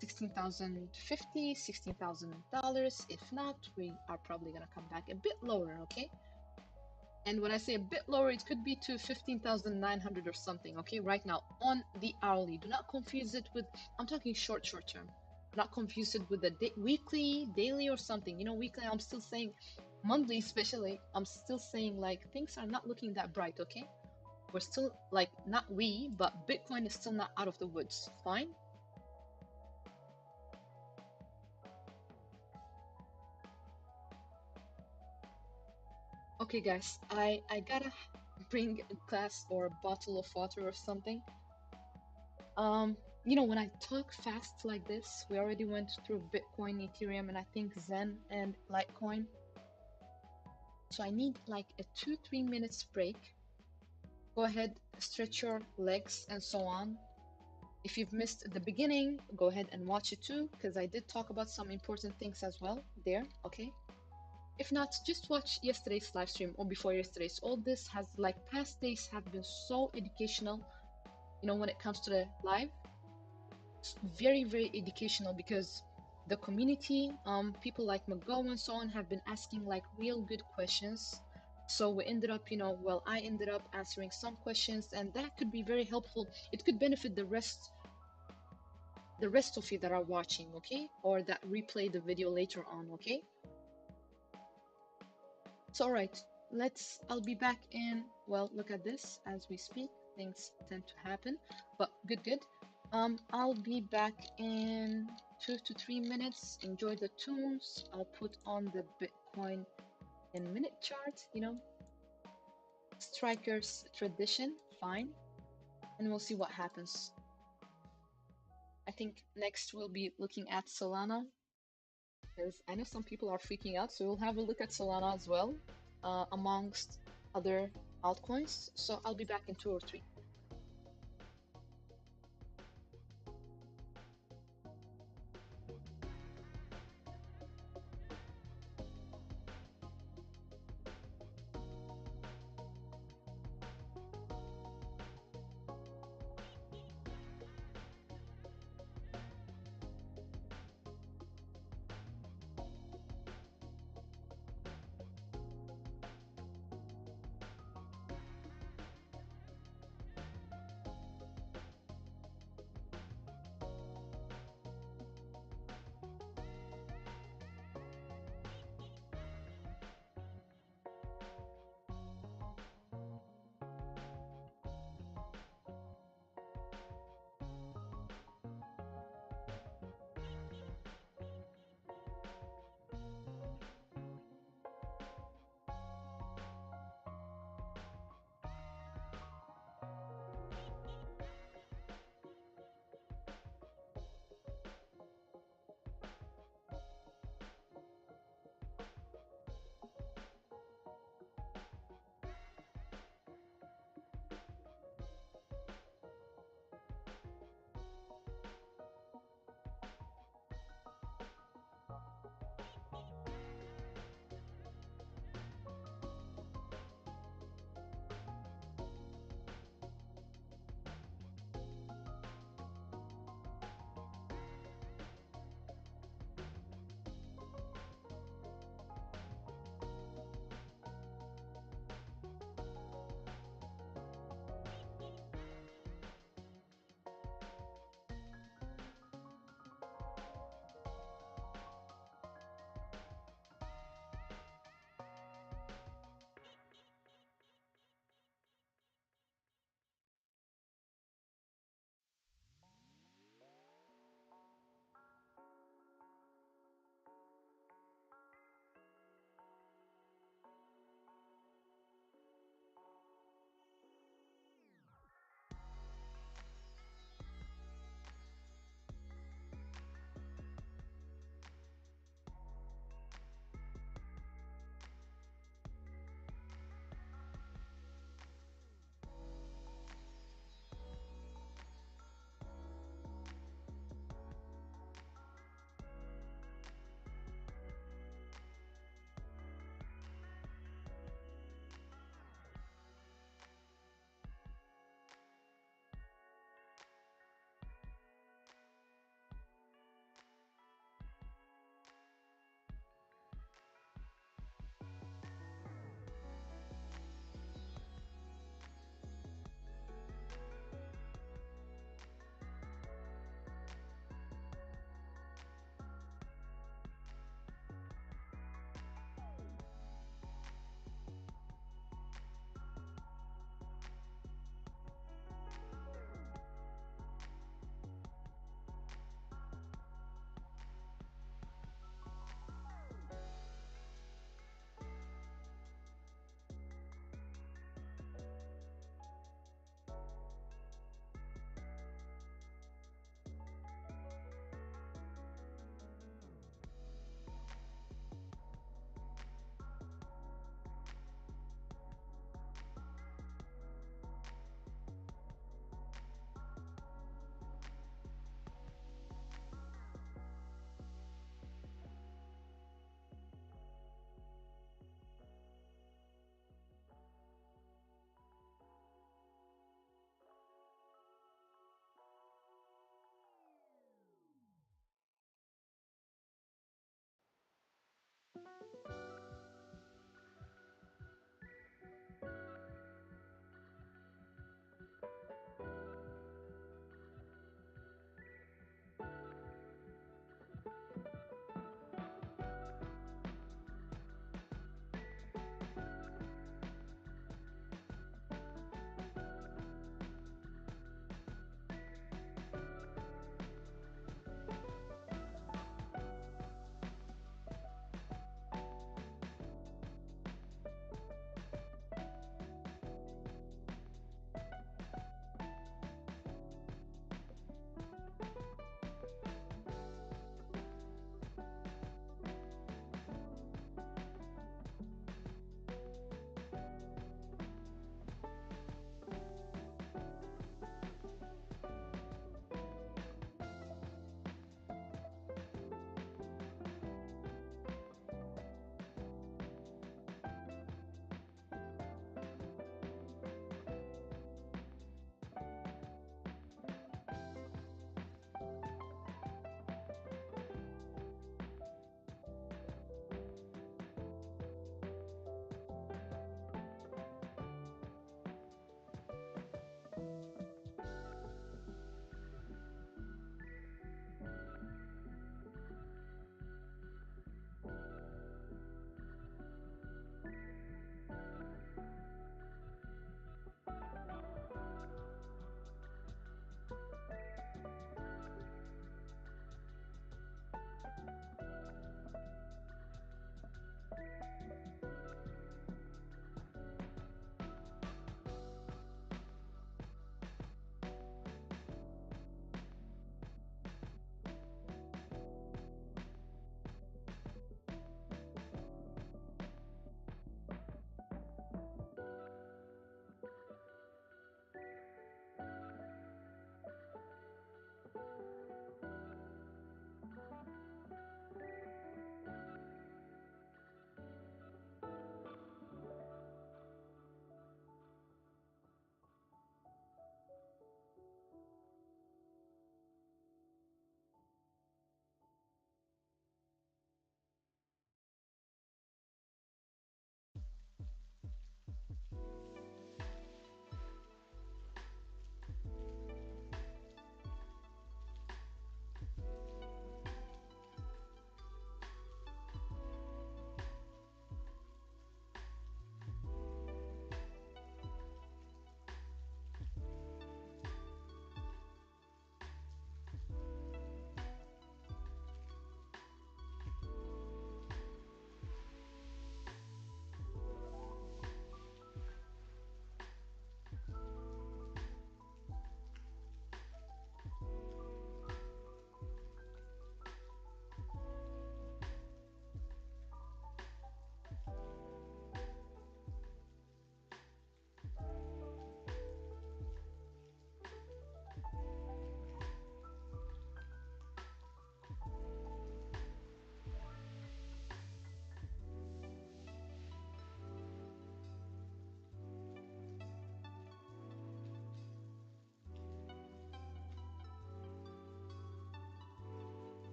16,050, $16,000. If not, we are probably gonna come back a bit lower, okay? And when I say a bit lower, it could be to 15,900 or something, okay? Right now on the hourly. Do not confuse it with, I'm talking short term. Do not confuse it with the weekly, daily, or something. Weekly, I'm still saying, monthly especially, I'm still saying like things are not looking that bright, okay? We're still like, not we, but Bitcoin is still not out of the woods. Fine? Okay, guys, I gotta bring a glass or a bottle of water or something. When I talk fast like this, we already went through Bitcoin, Ethereum, and I think Zen and Litecoin. So I need like a 2-3 minutes break. Go ahead, stretch your legs and so on. If you've missed the beginning, go ahead and watch it too, because I did talk about some important things as well there, okay? If not, just watch yesterday's live stream or before yesterday's. All this has, like, past days have been so educational, when it comes to the live. It's very, very educational because the community, people like McGo and so on, have been asking like real good questions. So we ended up, I ended up answering some questions, and that could be very helpful. It could benefit the rest of you that are watching, okay? Or that replay the video later on, okay? So, all right, I'll be back in, well, look at this as we speak. Things tend to happen, but good. I'll be back in 2 to 3 minutes. Enjoy the tunes. I'll put on the Bitcoin in minute chart, Strikers tradition, fine. And we'll see what happens. I think next we'll be looking at Solana, because I know some people are freaking out, so we'll have a look at Solana as well, amongst other altcoins. So I'll be back in 2 or 3.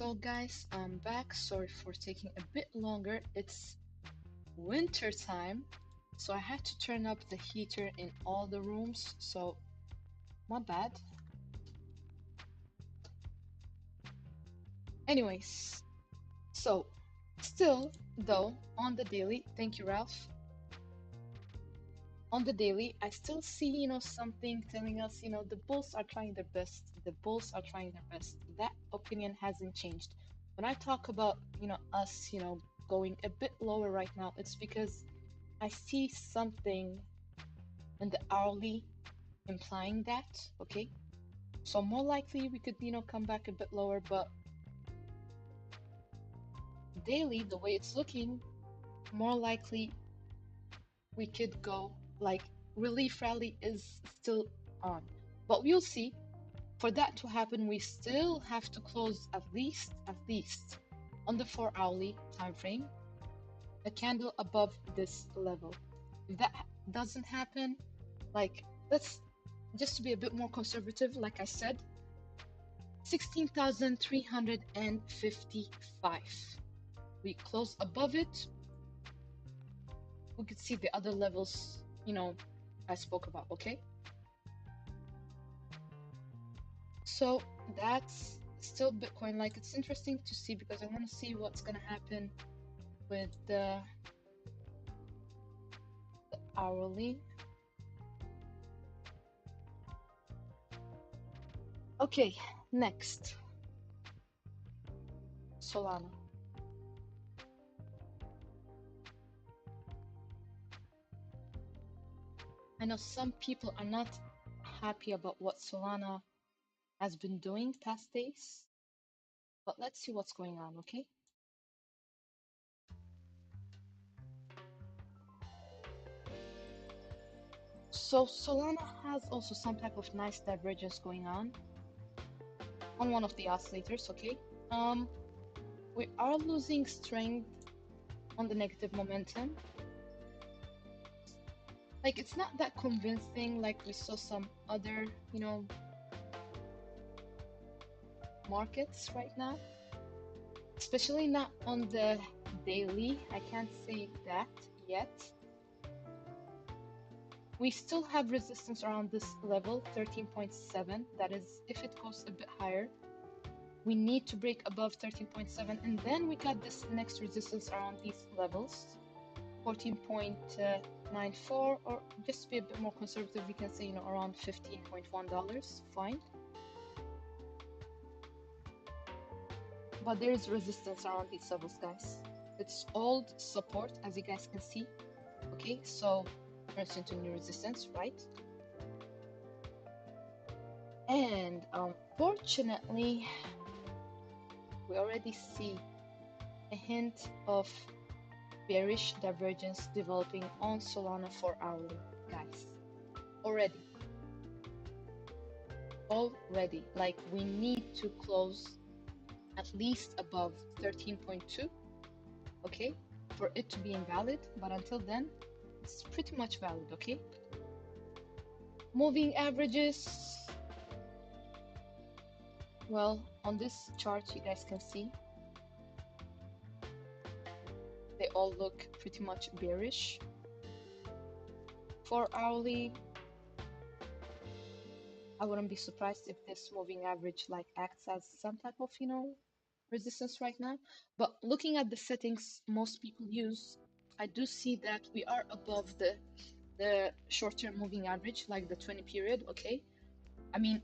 So guys, I'm back. Sorry for taking a bit longer. It's winter time, so I had to turn up the heater in all the rooms, so my bad. Anyways, so still though, on the daily, thank you, Ralph. On the daily, I still see, something telling us, the Bulls are trying their best. The Bulls are trying their best. That opinion hasn't changed. When I talk about, us, going a bit lower right now, it's because I see something in the hourly implying that, okay? So more likely we could, come back a bit lower, but daily, the way it's looking, more likely we could go like relief rally is still on. But we'll see. For that to happen, we still have to close at least on the 4 hourly time frame, a candle above this level. If that doesn't happen, like let's just to be a bit more conservative, like I said, 16,355. We close above it, we could see the other levels, I spoke about, okay? So that's still Bitcoin. Like it's interesting to see because I want to see what's gonna happen with the hourly. Okay, next. Solana. I know some people are not happy about what Solana has been doing past days, but let's see what's going on, okay? So Solana has also some type of nice divergence going on one of the oscillators, okay? We are losing strength on the negative momentum. Like it's not that convincing like we saw some other, markets right now, especially not on the daily. I can't say that yet. We still have resistance around this level, 13.7. That is, if it goes a bit higher, we need to break above 13.7, and then we got this next resistance around these levels, 14.94, or just to be a bit more conservative, we can say, around $15.1. Fine. But there is resistance around these levels, guys. It's old support, as you guys can see. Okay, so turns into new resistance, right? And unfortunately, we already see a hint of bearish divergence developing on Solana 4 hourly, guys. Already. Like we need to close at least above 13.2, okay, for it to be invalid, but until then it's pretty much valid, okay? Moving averages, well, on this chart you guys can see they all look pretty much bearish. 4 hourly, I wouldn't be surprised if this moving average like acts as some type of, resistance right now. But looking at the settings most people use, I do see that we are above the short-term moving average, like the 20 period, okay? I mean,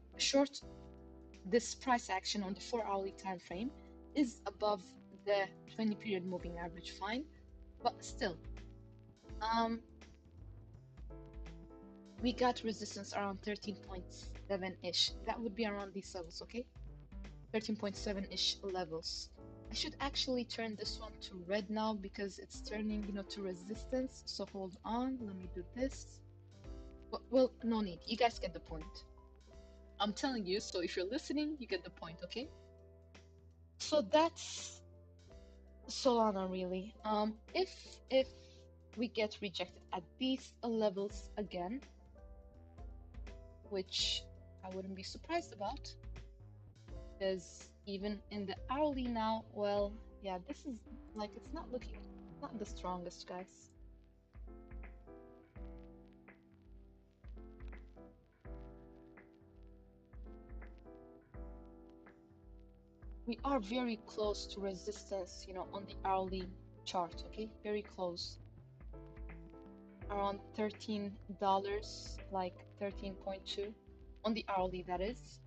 this price action on the 4 hourly time frame is above the 20 period moving average, fine. But still, we got resistance around 13.7-ish. That would be around these levels, okay? 13.7-ish levels. I should actually turn this one to red now because it's turning, to resistance. So hold on, let me do this. Well, no need. You guys get the point. I'm telling you, so if you're listening, you get the point, okay? So that's Solana really. If we get rejected at these levels again, which I wouldn't be surprised about, because even in the hourly now, well, yeah, this is like it's not looking not the strongest, guys. We are very close to resistance, on the hourly chart, okay? Very close. Around $13, like 13.2 on the hourly, that is.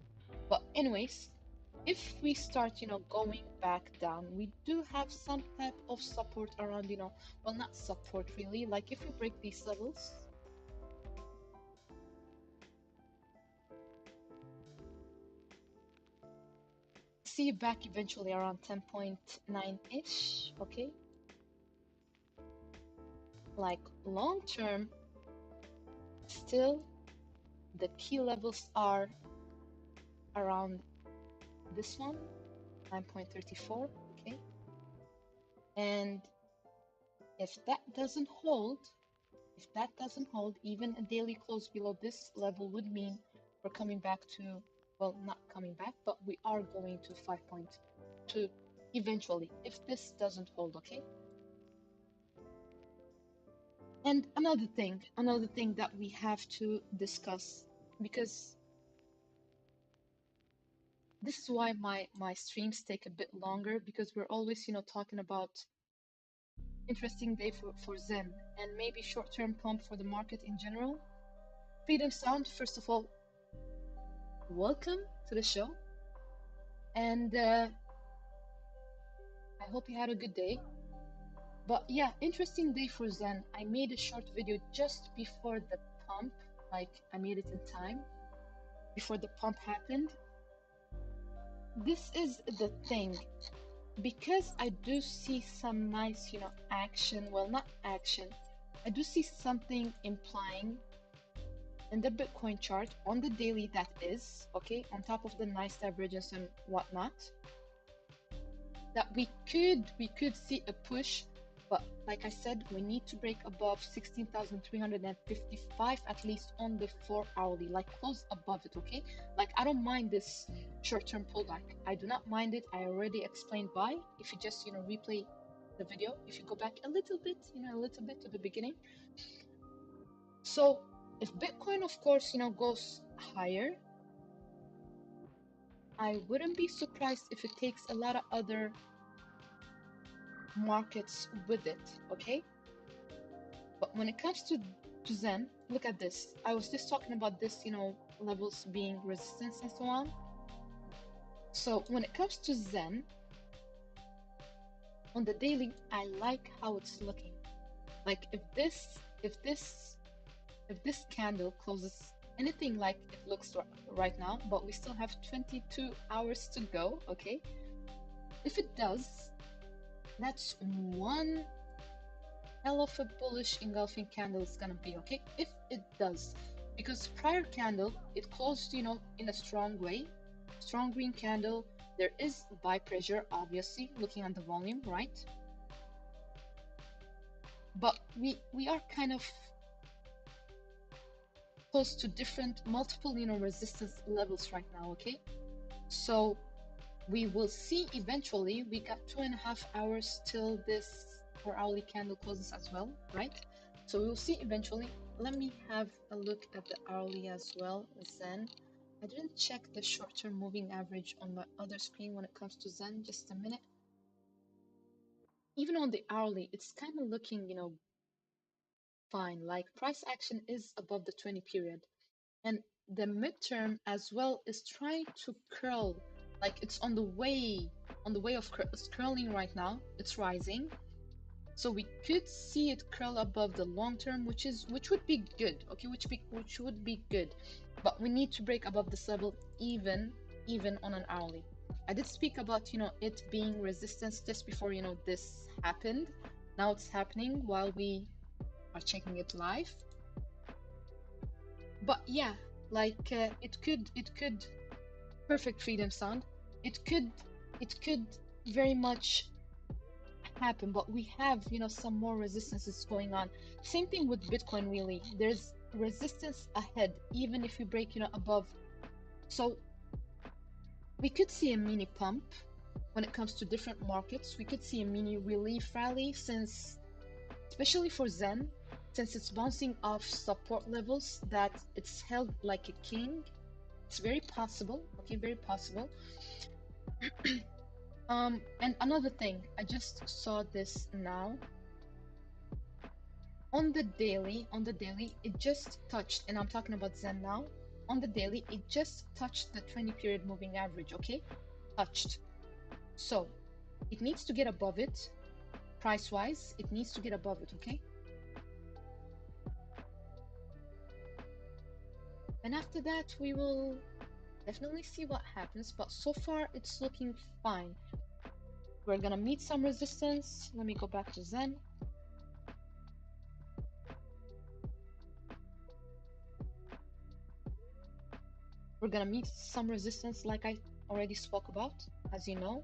But anyways, if we start, going back down, we do have some type of support around, well, not support really. Like if we break these levels, see back eventually around 10.9-ish, okay? Like long term, still the key levels are around this one, 9.34, okay? And if that doesn't hold, even a daily close below this level would mean we're coming back to, well, not coming back, but we are going to 5.2 eventually, if this doesn't hold, okay? And another thing that we have to discuss, because this is why my streams take a bit longer, because we're always, talking about interesting day for Zen and maybe short-term pump for the market in general. Freedom Sound, first of all, welcome to the show. And I hope you had a good day. But yeah, interesting day for Zen. I made a short video just before the pump, like I made it in time before the pump happened. This is the thing, because I do see some nice, action, well, not action, I do see something implying in the Bitcoin chart on the daily, that is, okay, on top of the nice divergence and whatnot, that we could see a push, but like I said, we need to break above 16,355 at least on the 4 hourly, like close above it, okay? Like I don't mind this short-term pullback. I do not mind it. I already explained why. If you just, replay the video, if you go back a little bit, to the beginning. So if Bitcoin, of course, goes higher, I wouldn't be surprised if it takes a lot of other markets with it, okay? But when it comes to Zen, look at this. I was just talking about this, levels being resistance and so on. So when it comes to Zen, on the daily, I like how it's looking. Like if this candle closes anything like it looks right now, but we still have 22 hours to go, okay? If it does, that's one hell of a bullish engulfing candle is gonna be, okay? If it does, because prior candle, it closed, in a strong way, strong green candle. There is buy pressure, obviously, looking at the volume, right? But we are kind of close to different multiple, resistance levels right now, okay? So we will see eventually. We got 2.5 hours till this 4 hourly candle closes as well, right? So we'll see eventually. Let me have a look at the hourly as well, Zen. I didn't check the short-term moving average on my other screen when it comes to Zen. Just a minute. Even on the hourly, it's kind of looking, fine. Like price action is above the 20 period. And the midterm as well is trying to curl, like it's on the way of it's curling right now. It's rising, so we could see it curl above the long term, which would be good, okay? Which would be good, but we need to break above this level, even on an hourly. I did speak about, it being resistance just before, this happened. Now it's happening while we are checking it live. But yeah, like it could perfect Freedom Sound. It could very much happen, but we have, some more resistances going on. Same thing with Bitcoin, really. There's resistance ahead, even if we break, above. So We could see a mini pump when it comes to different markets. We could see a mini relief rally since, especially for Zen, since it's bouncing off support levels that it's held like a king. It's very possible, okay, very possible. And another thing, I just saw this now. On the daily, it just touched, and I'm talking about Zen now. On the daily, it just touched the 20 period moving average, okay? Touched. So it needs to get above it, price-wise, it needs to get above it, okay? And after that, we will definitely see what happens, but so far it's looking fine. We're gonna meet some resistance. Let me go back to Zen. We're gonna meet some resistance like I already spoke about, as you know.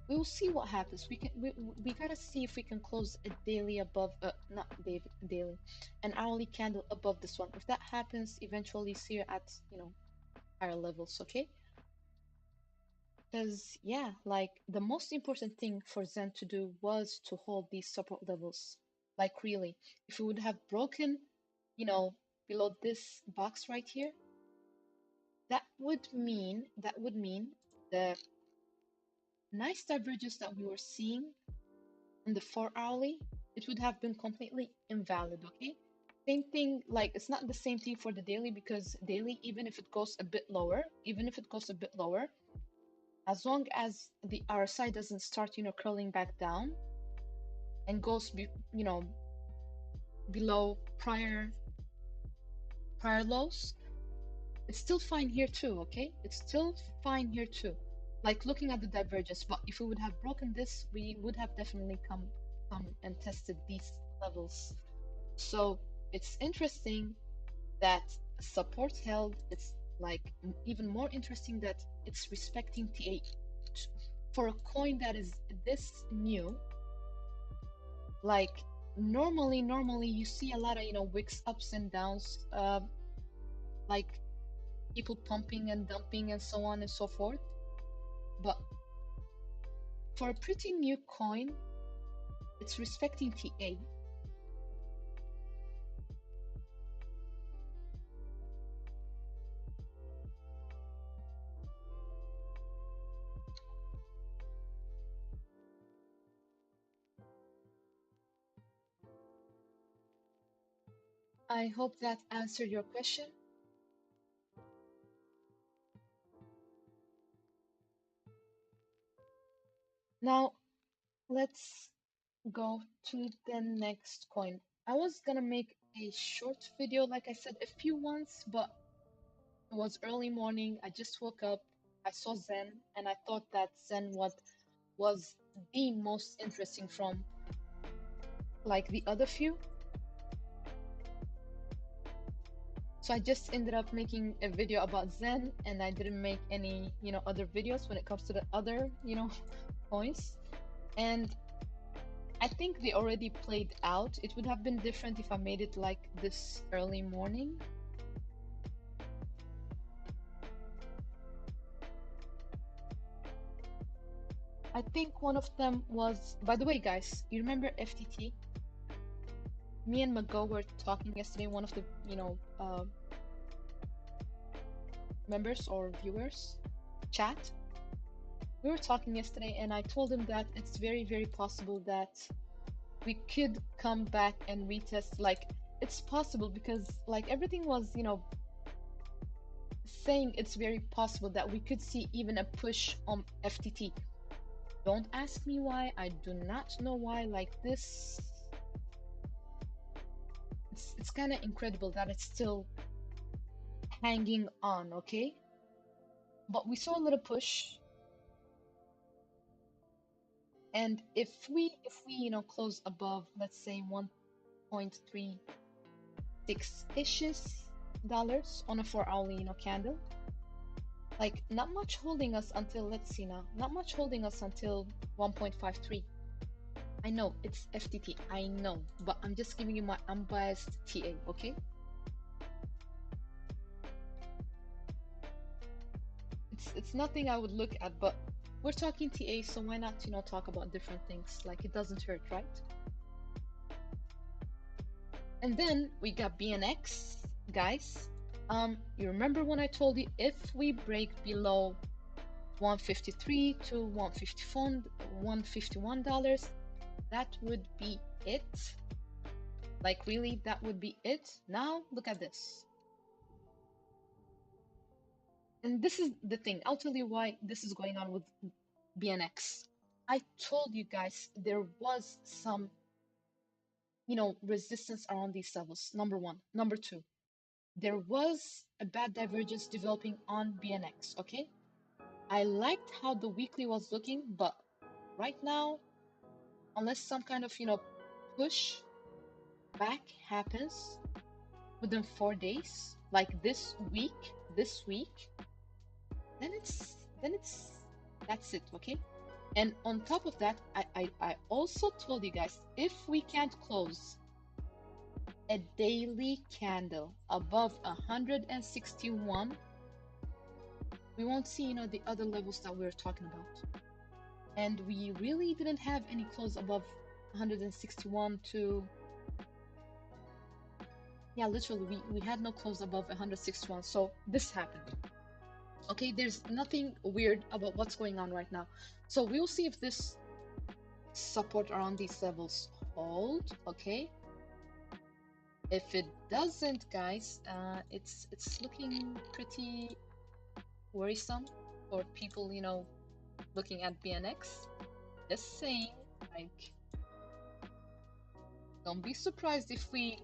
We will see what happens. We gotta see if we can close a daily above, not daily, an hourly candle above this one. If that happens, eventually see it at, higher levels, okay? Because yeah, like the most important thing for Zen to do was to hold these support levels. Like really, if we would have broken, you know, below this box right here, that would mean the nice divergence that we were seeing in the 4 hourly, it would have been completely invalid, okay? Same thing, like it's not the same thing for the daily, because daily, even if it goes a bit lower, as long as the RSI doesn't start, curling back down and goes, below prior lows, it's still fine here too, okay? It's still fine here too. Like looking at the divergence, but if we would have broken this, we would have definitely come and tested these levels. So it's interesting that support held. It's like even more interesting that it's respecting TA for a coin that is this new. Like normally you see a lot of wicks ups and downs, like people pumping and dumping and so on and so forth. But for a pretty new coin, it's respecting TA. I hope that answered your question. Now, let's go to the next coin. I was gonna make a short video, like I said, a few ones, but it was early morning. I just woke up. I saw Zen, and I thought that Zen was the most interesting from like the other few. So I just ended up making a video about Zen, and I didn't make any, other videos when it comes to the other, coins. And I think they already played out. It would have been different if I made it like this early morning. I think one of them was, by the way, guys, you remember FTT? Me and Mago were talking yesterday, one of the, members or viewers chat. We were talking yesterday, and I told him that it's very, very possible that we could come back and retest. Like, it's possible because, like, everything was, saying it's very possible that we could see even a push on FTT. Don't ask me why. I do not know why. Like this, it's kind of incredible that it's still hanging on, okay? But we saw a little push, and if we close above, let's say 1.36 dollars on a 4 hourly candle, like not much holding us until, let's see now, not much holding us until 1.53. I know it's FTT, I know, but I'm just giving you my unbiased TA, okay? It's nothing I would look at, but we're talking TA, so why not, talk about different things? Like it doesn't hurt, right? And then we got BNX, guys. You remember when I told you if we break below 153 to 154, $151, that would be it. Like really, that would be it. Now look at this. And this is the thing. I'll tell you why this is going on with BNX. I told you guys there was some, resistance around these levels. Number one. Number two, there was a bad divergence developing on BNX, okay? I liked how the weekly was looking, but right now, unless some kind of, push back happens within 4 days, like this week, then it's that's it, okay? And on top of that, I also told you guys, if we can't close a daily candle above 161, we won't see, the other levels that we were talking about. And we really didn't have any close above 161 to, yeah, literally, we had no close above 161. So this happened. Okay, there's nothing weird about what's going on right now. So we'll see if this support around these levels hold, okay? If it doesn't, guys, it's looking pretty worrisome for people, looking at BNX. Just saying, like, don't be surprised if we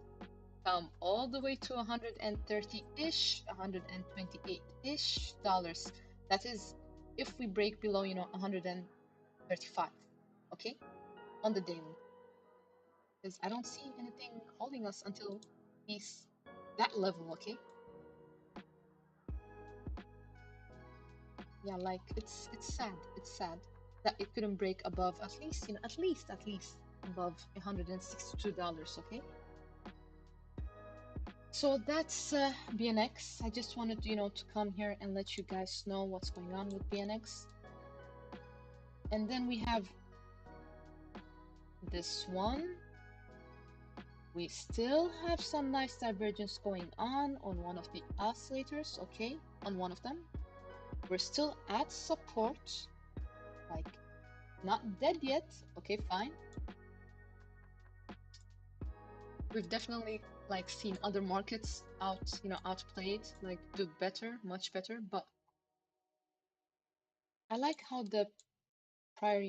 come all the way to 130-ish, 128-ish dollars. That is, if we break below, 135, okay, on the daily. Because I don't see anything holding us until that level, okay? Yeah, like it's sad. It's sad that it couldn't break above at least, at least above $162, okay? So that's BNX. I just wanted, to come here and let you guys know what's going on with BNX. And then we have this one. We still have some nice divergence going on one of the oscillators, okay? On one of them. We're still at support, like not dead yet, okay, fine. We've definitely like seen other markets outplayed, like do better, much better, but I like how the prior,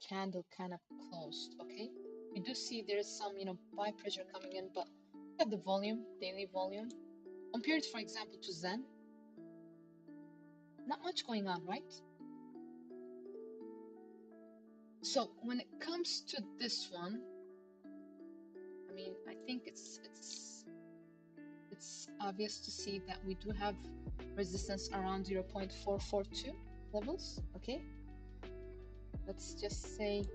candle kind of closed, okay? We do see there's some, buy pressure coming in, but look at the volume, daily volume. Compared, for example, to Zen, not much going on, right? So when it comes to this one, I mean, I think it's obvious to see that we do have resistance around 0.442 levels, okay? Let's just say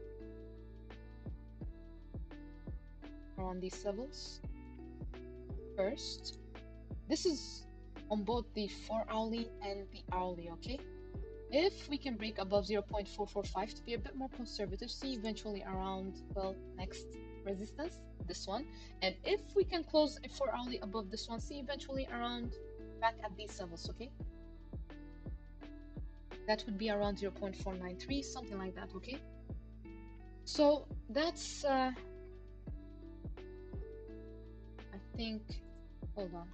around these levels first. This is on both the 4-hourly and the hourly, okay? If we can break above 0.445 to be a bit more conservative, see eventually around, well, next resistance, this one. And if we can close a 4-hourly above this one, see eventually around back at these levels, okay? That would be around 0.493, something like that, okay? So that's, I think, hold on.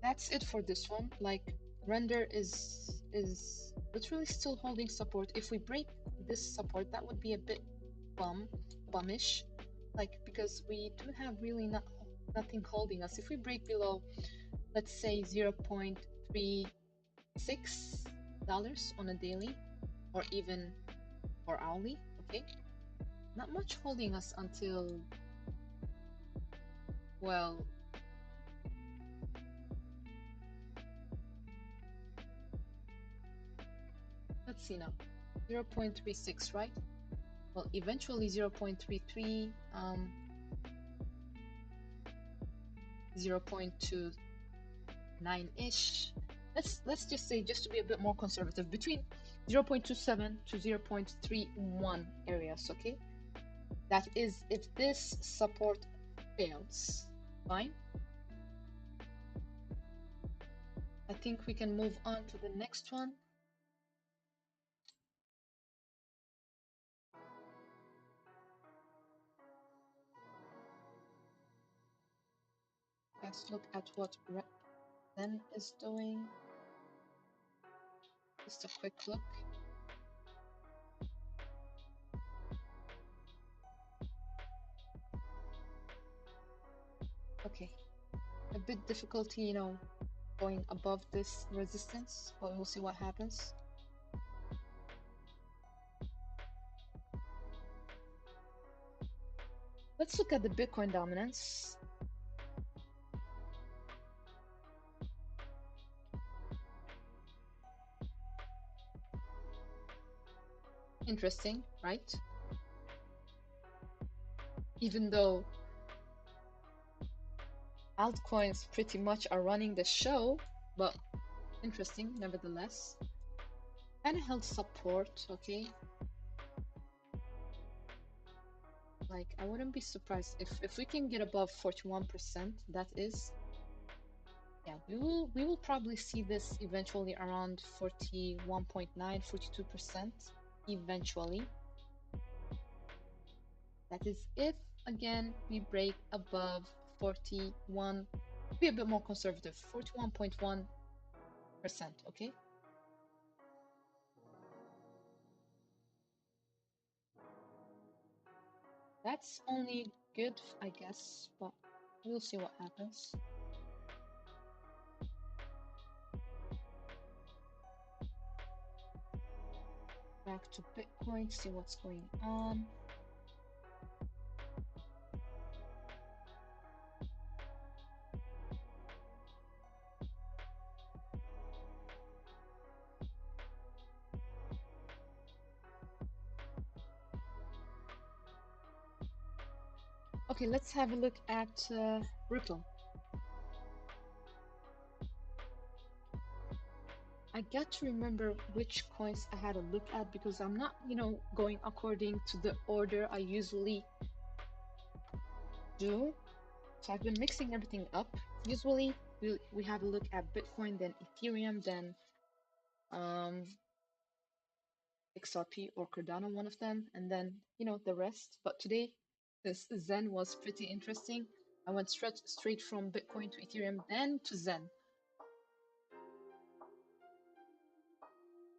That's it for this one. Like, render is literally still holding support. If we break this support, that would be a bit bummish, like, because we do have really nothing holding us. If we break below, let's say $0.36 on a daily, or even or hourly, okay, not much holding us until, well, let's see now, 0.36, right? Well, eventually 0.33, 0.29-ish. Let's just say, just to be a bit more conservative, between 0.27 to 0.31 areas, okay? That is if this support fails. Fine. I think we can move on to the next one. Let's look at what Zen is doing. Just a quick look. Okay, a bit difficulty, you know, going above this resistance, but we'll see what happens. Let's look at the Bitcoin dominance. Interesting, right? Even though altcoins pretty much are running the show, but interesting nevertheless. And held support, okay? Like, I wouldn't be surprised if we can get above 41%, that is, yeah, we will probably see this eventually around 41.9, 42% eventually. That is if, again, we break above 41, be a bit more conservative, 41.1%, okay? That's only good, I guess, but we'll see what happens. Back to Bitcoin, see what's going on. Okay, let's have a look at Ripple. I got to remember which coins I had a look at because I'm not, you know, going according to the order I usually do. So I've been mixing everything up. Usually we have a look at Bitcoin, then Ethereum, then XRP or Cardano, one of them, and then, you know, the rest. But today, this Zen was pretty interesting. I went straight from Bitcoin to Ethereum, then to Zen.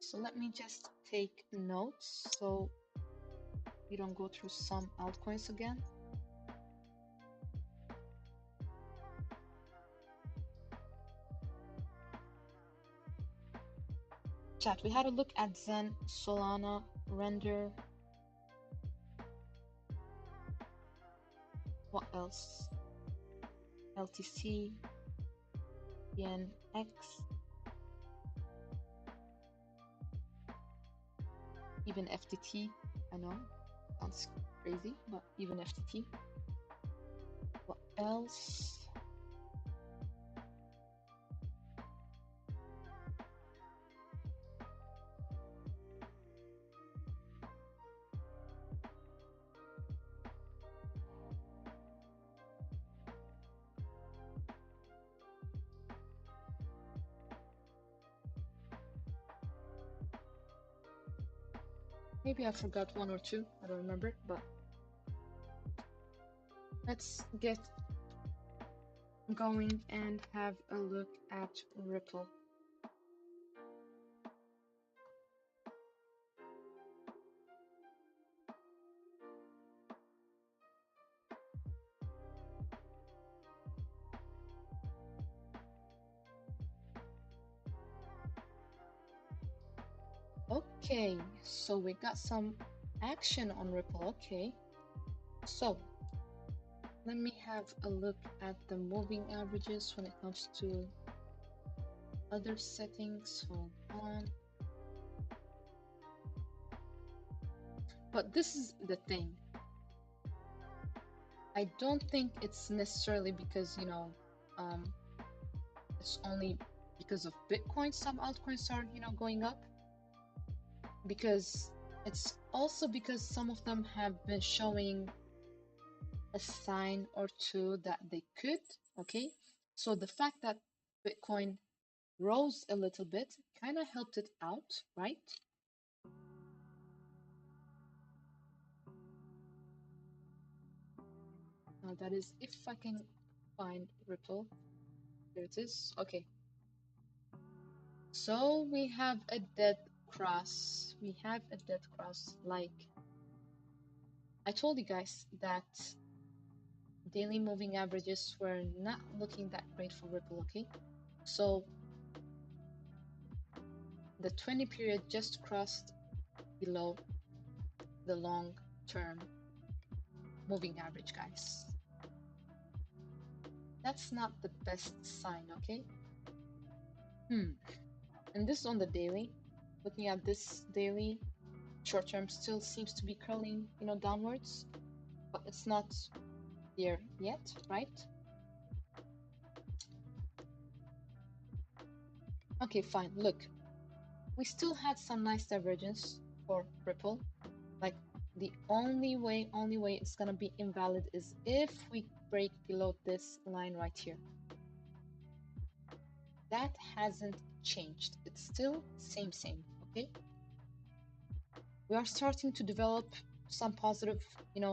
So let me just take notes so we don't go through some altcoins again. Chat, we had a look at Zen, Solana, Render. What else? LTC, BNX, even FTT. I know, sounds crazy, but even FTT. What else? Maybe I forgot one or two, I don't remember, but let's get going and have a look at Ripple. Okay, so we got some action on Ripple. Okay, so let me have a look at the moving averages when it comes to other settings. Hold on. But this is the thing. I don't think it's necessarily because, you know, it's only because of Bitcoin some altcoins are, going up, because it's also because some of them have been showing a sign or two that they could, okay? So the fact that Bitcoin rose a little bit kind of helped it out, right? Now that is if I can find Ripple. There it is. Okay. So we have a dead cross. We have a dead cross. Like I told you guys that daily moving averages were not looking that great for Ripple, okay? So the 20 period just crossed below the long term moving average, guys. That's not the best sign, okay? And this on the daily. Looking at this daily, short term still seems to be curling, downwards, but it's not there yet, right? Okay, fine. Look, we still had some nice divergence for Ripple. Like the only way it's gonna be invalid is if we break below this line right here. That hasn't changed. It's still same, okay? We are starting to develop some positive,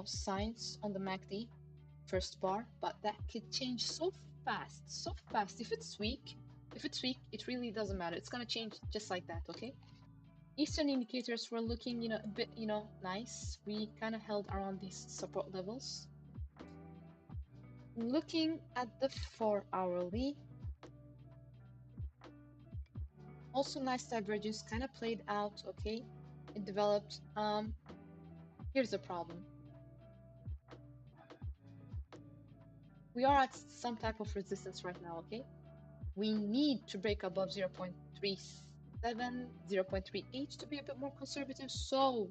signs on the MACD first bar, but that could change so fast. If it's weak, it really doesn't matter. It's gonna change just like that, okay? Eastern indicators were looking, a bit, nice. We kind of held around these support levels. Looking at the 4-hourly, also nice divergence, kind of played out, okay? It developed. Here's the problem. We are at some type of resistance right now, okay? We need to break above 0.37, 0.38 to be a bit more conservative, so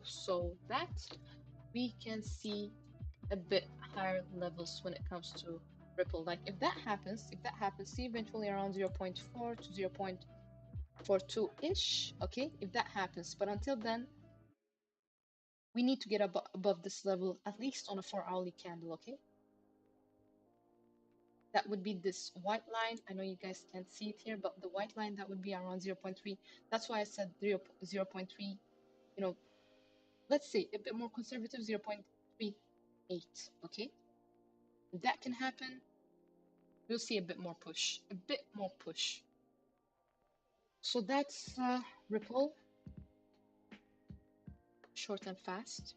that we can see a bit higher levels when it comes to Ripple. Like if that happens, see eventually around 0.4 to 0.42-ish, okay? If that happens, but until then, we need to get above this level, at least on a 4-hourly candle, okay? That would be this white line. I know you guys can't see it here, but the white line, that would be around 0.3. That's why I said 0.3, let's say a bit more conservative, 0.38, okay? If that can happen, we'll see a bit more push. So that's Ripple, short and fast.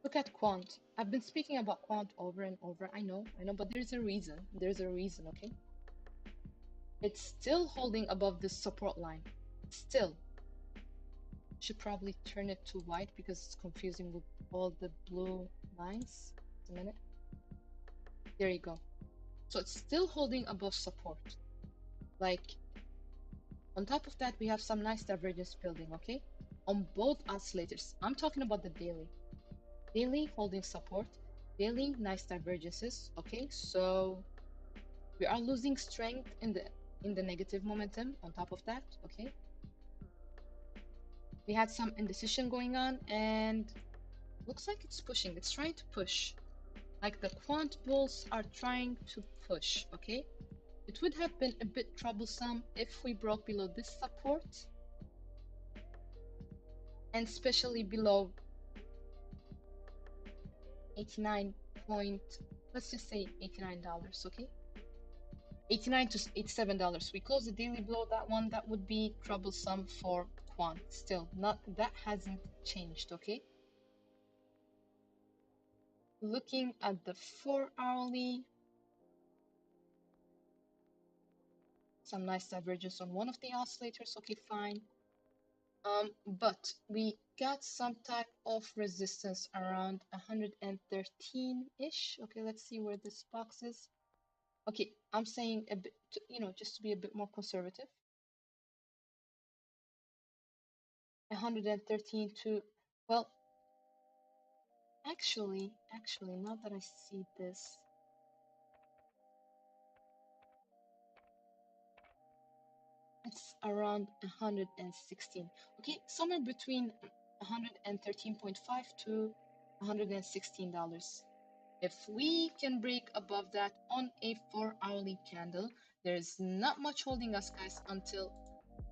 Look at Quant. I've been speaking about Quant over and over. I know, but there's a reason. Okay? It's still holding above this support line. Still. Should probably turn it to white because it's confusing with all the blue lines. Just a minute. There you go. So it's still holding above support. Like, on top of that, we have some nice divergence building, okay? On both oscillators. I'm talking about the daily. Daily holding support, daily nice divergences, okay? So we are losing strength in the negative momentum on top of that, okay? We had some indecision going on, and looks like it's pushing. It's trying to push. Like the quant bulls are trying to push, okay? It would have been a bit troublesome if we broke below this support, and especially below 89 point, let's just say $89, okay? 89 to $87. We close the daily below that one. That would be troublesome for quant. Still, not that hasn't changed, okay? Looking at the 4-hourly, some nice divergence on one of the oscillators. Okay, fine. But we got some type of resistance around 113-ish. Okay, let's see where this box is. Okay, I'm saying a bit, just to be a bit more conservative. 113 to, well, actually, now that I see this, it's around 116. Okay, somewhere between 113.5 to $116. If we can break above that on a 4-hourly candle, there's not much holding us, guys, until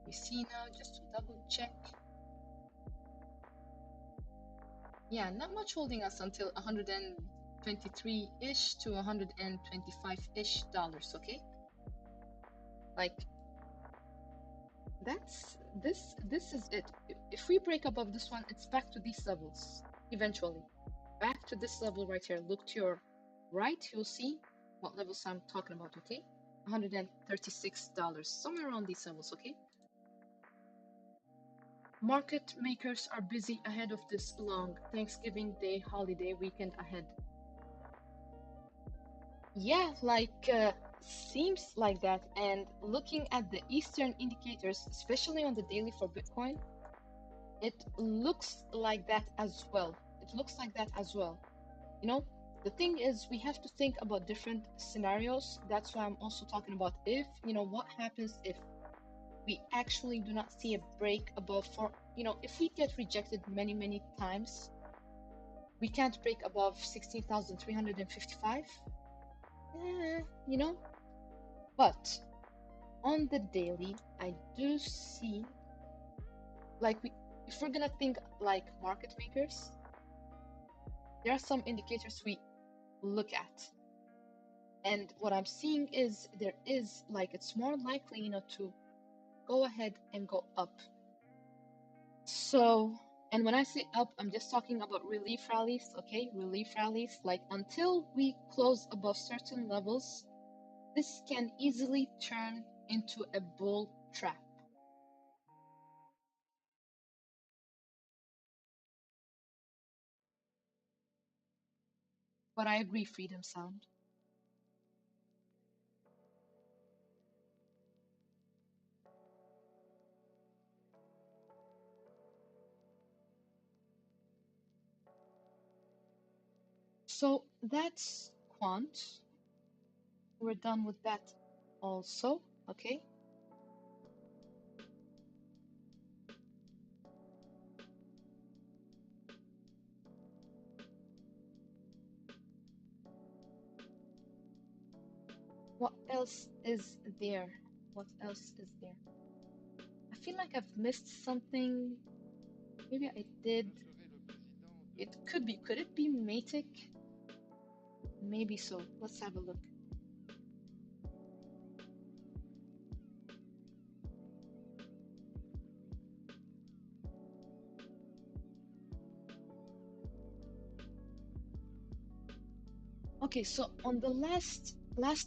we see now, just to double check. Yeah, not much holding us until 123-ish to 125-ish dollars, okay? Like, this is it. If we break above this one, it's back to these levels eventually. Back to this level right here. Look to your right, you'll see what levels I'm talking about, okay? $136, somewhere around these levels, okay? Market makers are busy ahead of this long Thanksgiving Day holiday weekend ahead. Yeah, like seems like that. And looking at the Eastern indicators, especially on the daily for Bitcoin, it looks like that as well. It looks like that as well. You know, the thing is, we have to think about different scenarios. That's why I'm also talking about if, what happens if we actually do not see a break above if we get rejected many, many times, we can't break above 16,355. You know, but on the daily, I do see, like, if we're gonna think like market makers, there are some indicators we look at. And what I'm seeing is there is, like, it's more likely, to go ahead and go up. So, and when I say up, I'm just talking about relief rallies, okay? Relief rallies, like until we close above certain levels, this can easily turn into a bull trap. But I agree, Freedom Sound. So that's quant. We're done with that also, okay? What else is there? What else is there? I feel like I've missed something. Maybe I did. It could be. Could it be Matic? Maybe so. Let's have a look. Okay, so on the last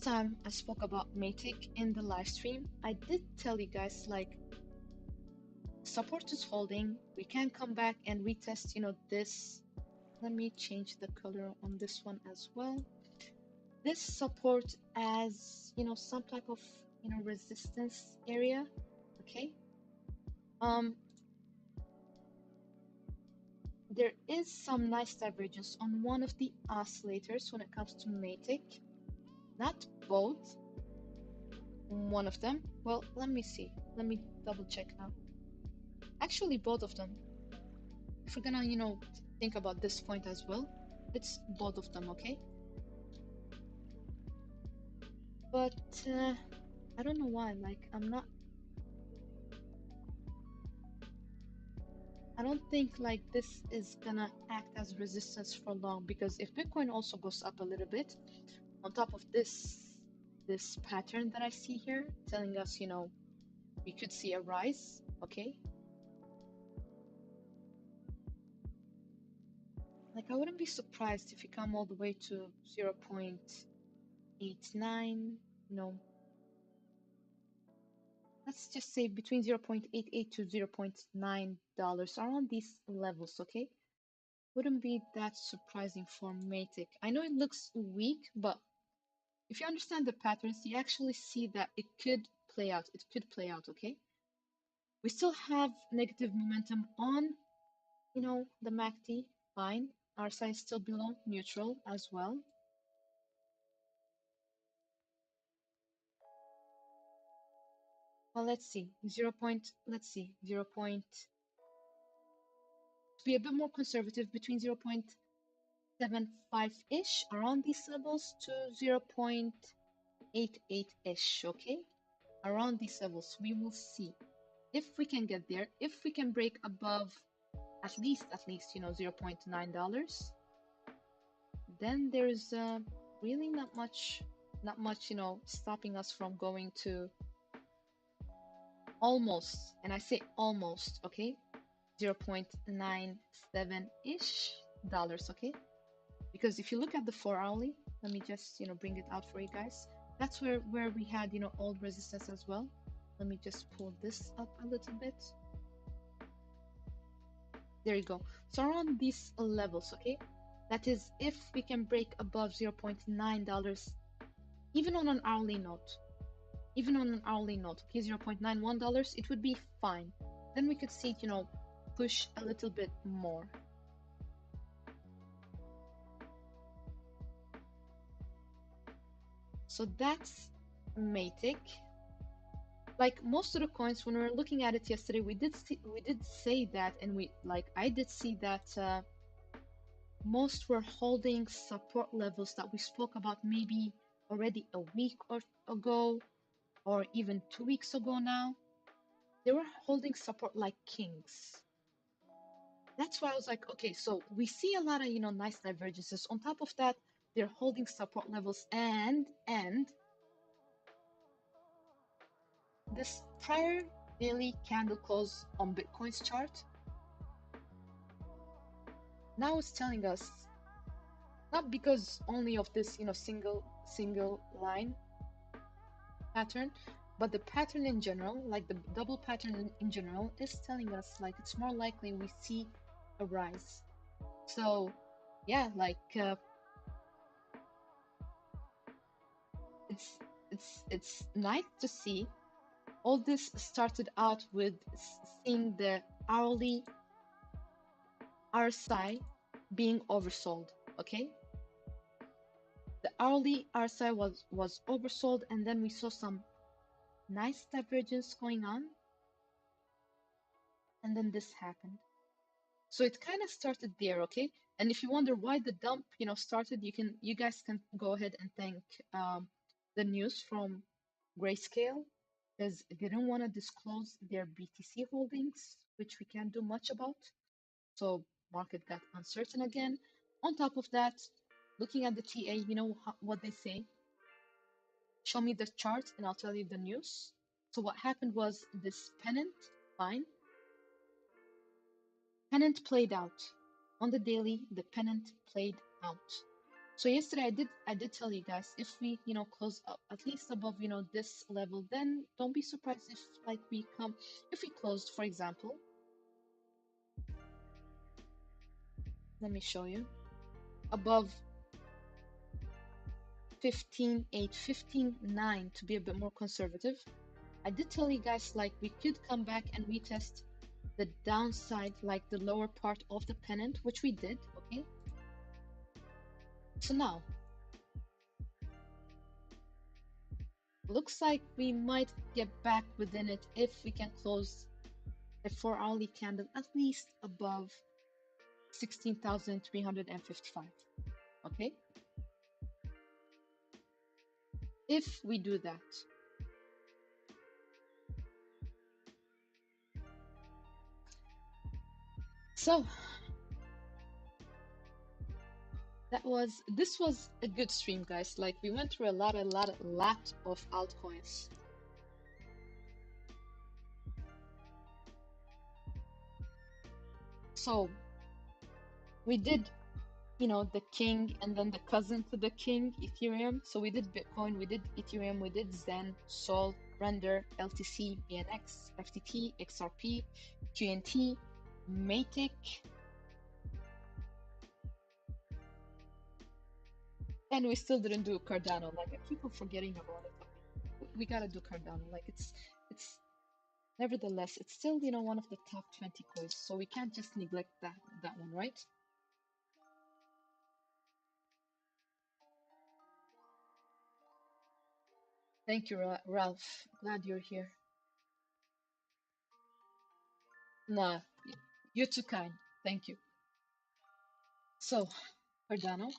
time I spoke about Matic in the live stream, I did tell you guys, like, support is holding. We can come back and retest, this. Let me change the color on this one as well. This support as, some type of, resistance area, okay? There is some nice divergence on one of the oscillators when it comes to Matic. Not both, one of them. Well, let me see. Let me double check now. Actually, both of them. If we're gonna, think about this point as well, it's both of them, okay? But I don't know why. Like, I don't think like this is gonna act as resistance for long, because if Bitcoin also goes up a little bit on top of this pattern that I see here, telling us, we could see a rise, okay? Like, I wouldn't be surprised if you come all the way to 0.89, let's just say between 0.88 to $0.9 around these levels, okay? Wouldn't be that surprising for Matic. I know it looks weak, but if you understand the patterns, you actually see that it could play out. It could play out, okay? We still have negative momentum on, the MACD. Fine. RSI is still below neutral as well. Well, let's see. 0. Let's see. 0. To be a bit more conservative, between 0.75-ish around these levels to 0.88-ish, okay? Around these levels, we will see if we can get there, if we can break above at least, $0.9, then there's really not much, stopping us from going to almost, and I say almost, okay, 0.97-ish dollars, okay? Because if you look at the 4-hourly, let me just, bring it out for you guys. That's where we had, old resistance as well. Let me just pull this up a little bit. There you go. So around these levels, okay? That is if we can break above $0.9, even on an hourly note. Even on an hourly note, okay, $0.91, it would be fine. Then we could see it, push a little bit more. So that's Matic. Like most of the coins, when we were looking at it yesterday, we did say that, and I did see that most were holding support levels that we spoke about maybe already a week ago, or even 2 weeks ago now. They were holding support like kings. That's why I was like, okay, so we see a lot of, nice divergences. On top of that, they're holding support levels, and this prior daily candle close on Bitcoin's chart now is telling us, not because only of this, single line pattern, but the pattern in general, like the double pattern in general, is telling us like it's more likely we see a rise. So yeah, it's nice to see. All this started out with seeing the hourly RSI being oversold, okay? The hourly RSI was oversold, and then we saw some nice divergence going on, and then this happened. So it kind of started there, okay? And if you wonder why the dump, started, you guys can go ahead and thank the news from Grayscale, because they didn't want to disclose their BTC holdings, which we can't do much about. So market got uncertain again. On top of that, looking at the TA, what they say. Show me the chart and I'll tell you the news. So what happened was this pennant, fine. Pennant played out. On the daily, the pennant played out. So yesterday I did tell you guys, if we, close up at least above, this level, then don't be surprised if if we closed, for example, let me show you, above 15.8, 15.9 to be a bit more conservative. I did tell you guys, like, we could come back and retest the downside, like the lower part of the pennant, which we did, okay? So now, looks like we might get back within it if we can close a 4-hourly candle at least above 16,355, okay? If we do that. So, this was a good stream, guys. Like, we went through a lot of altcoins. So we did, the king and then the cousin to the king, Ethereum. So we did Bitcoin, we did Ethereum, we did Zen, Sol, Render, LTC, BNX, FTT, XRP, QNT, Matic, and we still didn't do Cardano. Like, I keep on forgetting about it. We gotta do Cardano. Like, it's nevertheless, it's still, you know, one of the top 20 coins, so we can't just neglect that one, right? Thank you, Ralph. Glad you're here. Nah, you're too kind. Thank you. So, Cardano,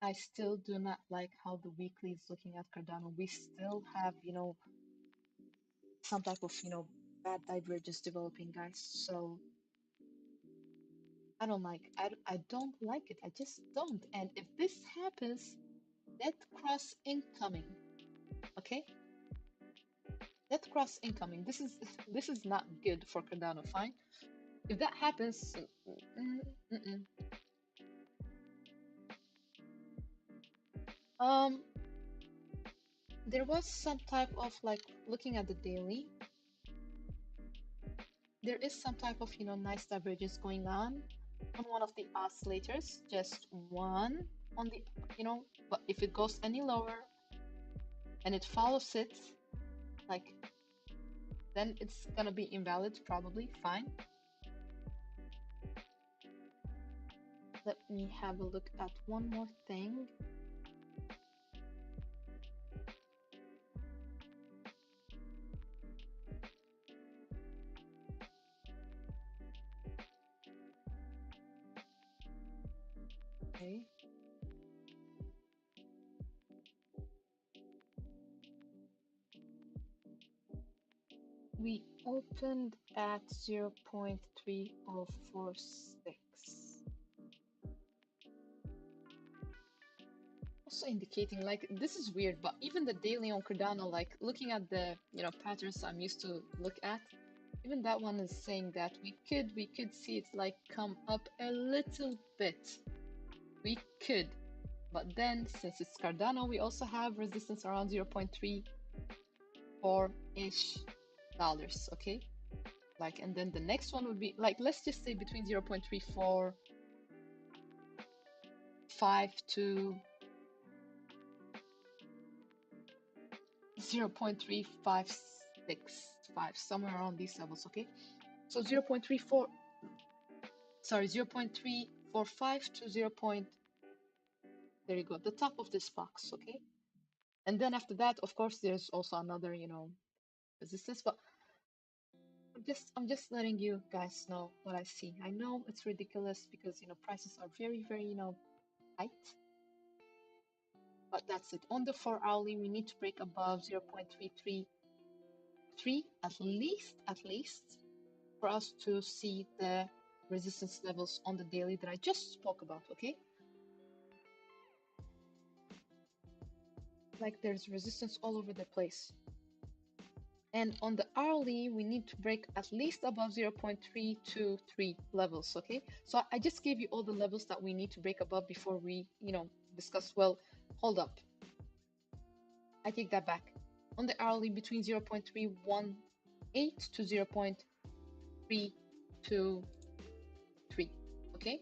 I still do not like how the weekly is looking at Cardano. We still have, you know, some type of, you know, bad divergence developing, guys. So I don't like, I don't like it. I just don't. And if this happens, dead cross incoming. Okay? Dead cross incoming. This is not good for Cardano. Fine. If that happens, um, there was some type of like looking at the daily. There is some type of, you know, nice divergence going on one of the oscillators, just one on the, you know, but if it goes any lower and it follows it, like, then it's gonna be invalid, probably. Fine. Let me have a look at one more thing. Okay. We opened at 0.3046. Also indicating, like, this is weird, but even the daily on Cardano, like looking at the, you know, patterns I'm used to look at, even that one is saying that we could see it like come up a little bit. We could, but then since it's Cardano, we also have resistance around 0.34-ish dollars, okay? Like, and then the next one would be like, let's just say between 0.345 to 0.3565, somewhere around these levels, okay? So 0.34, sorry, 0.345 to 0. There you go, the top of this box, okay? And then after that, of course, there's also another, you know, resistance, but I'm just letting you guys know what I see. I know it's ridiculous because, you know, prices are very, very, you know, tight, but that's it. On the 4 hourly, we need to break above 0.333 at least, for us to see the resistance levels on the daily that I just spoke about, okay? Like, there's resistance all over the place. And on the hourly, we need to break at least above 0.323 levels, okay? So I just gave you all the levels that we need to break above before we, you know, discuss, well, hold up. I take that back. On the hourly, between 0.318 to 0.323, okay?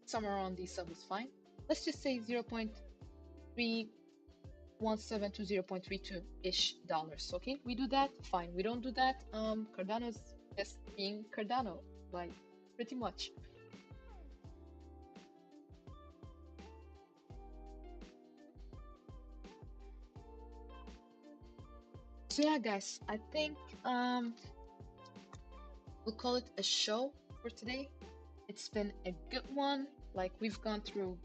Somewhere around these levels, fine. Let's just say 0.317 to 0.32-ish dollars, okay? We do that, fine. We don't do that, Cardano's just being Cardano, like, pretty much. So yeah, guys, I think we'll call it a show for today. It's been a good one. Like, we've gone through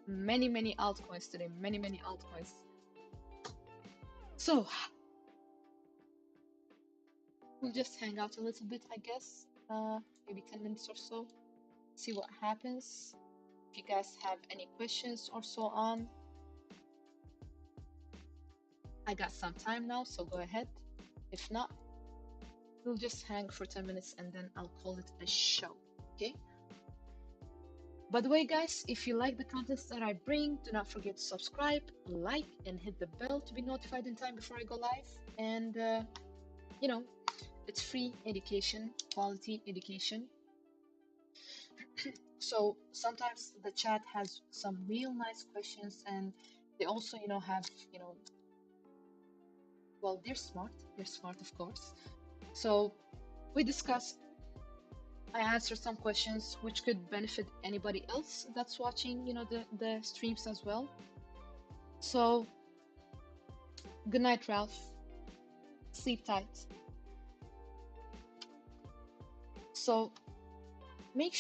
many altcoins today, many altcoins. So we'll just hang out a little bit, I guess, maybe 10 minutes or so, see what happens. If you guys have any questions or so on, I got some time now, so go ahead. If not, We'll just hang for 10 minutes and then I'll call it a show. Okay? By the way, guys, if you like the contents that I bring, do not forget to subscribe, like, and hit the bell to be notified in time before I go live. And, you know, it's free education, quality education. So sometimes the chat has some real nice questions, and they also, have, well, they're smart. They're smart, of course. So we discuss, I answer some questions which could benefit anybody else that's watching, the streams as well. So good night, Ralph. Sleep tight. So make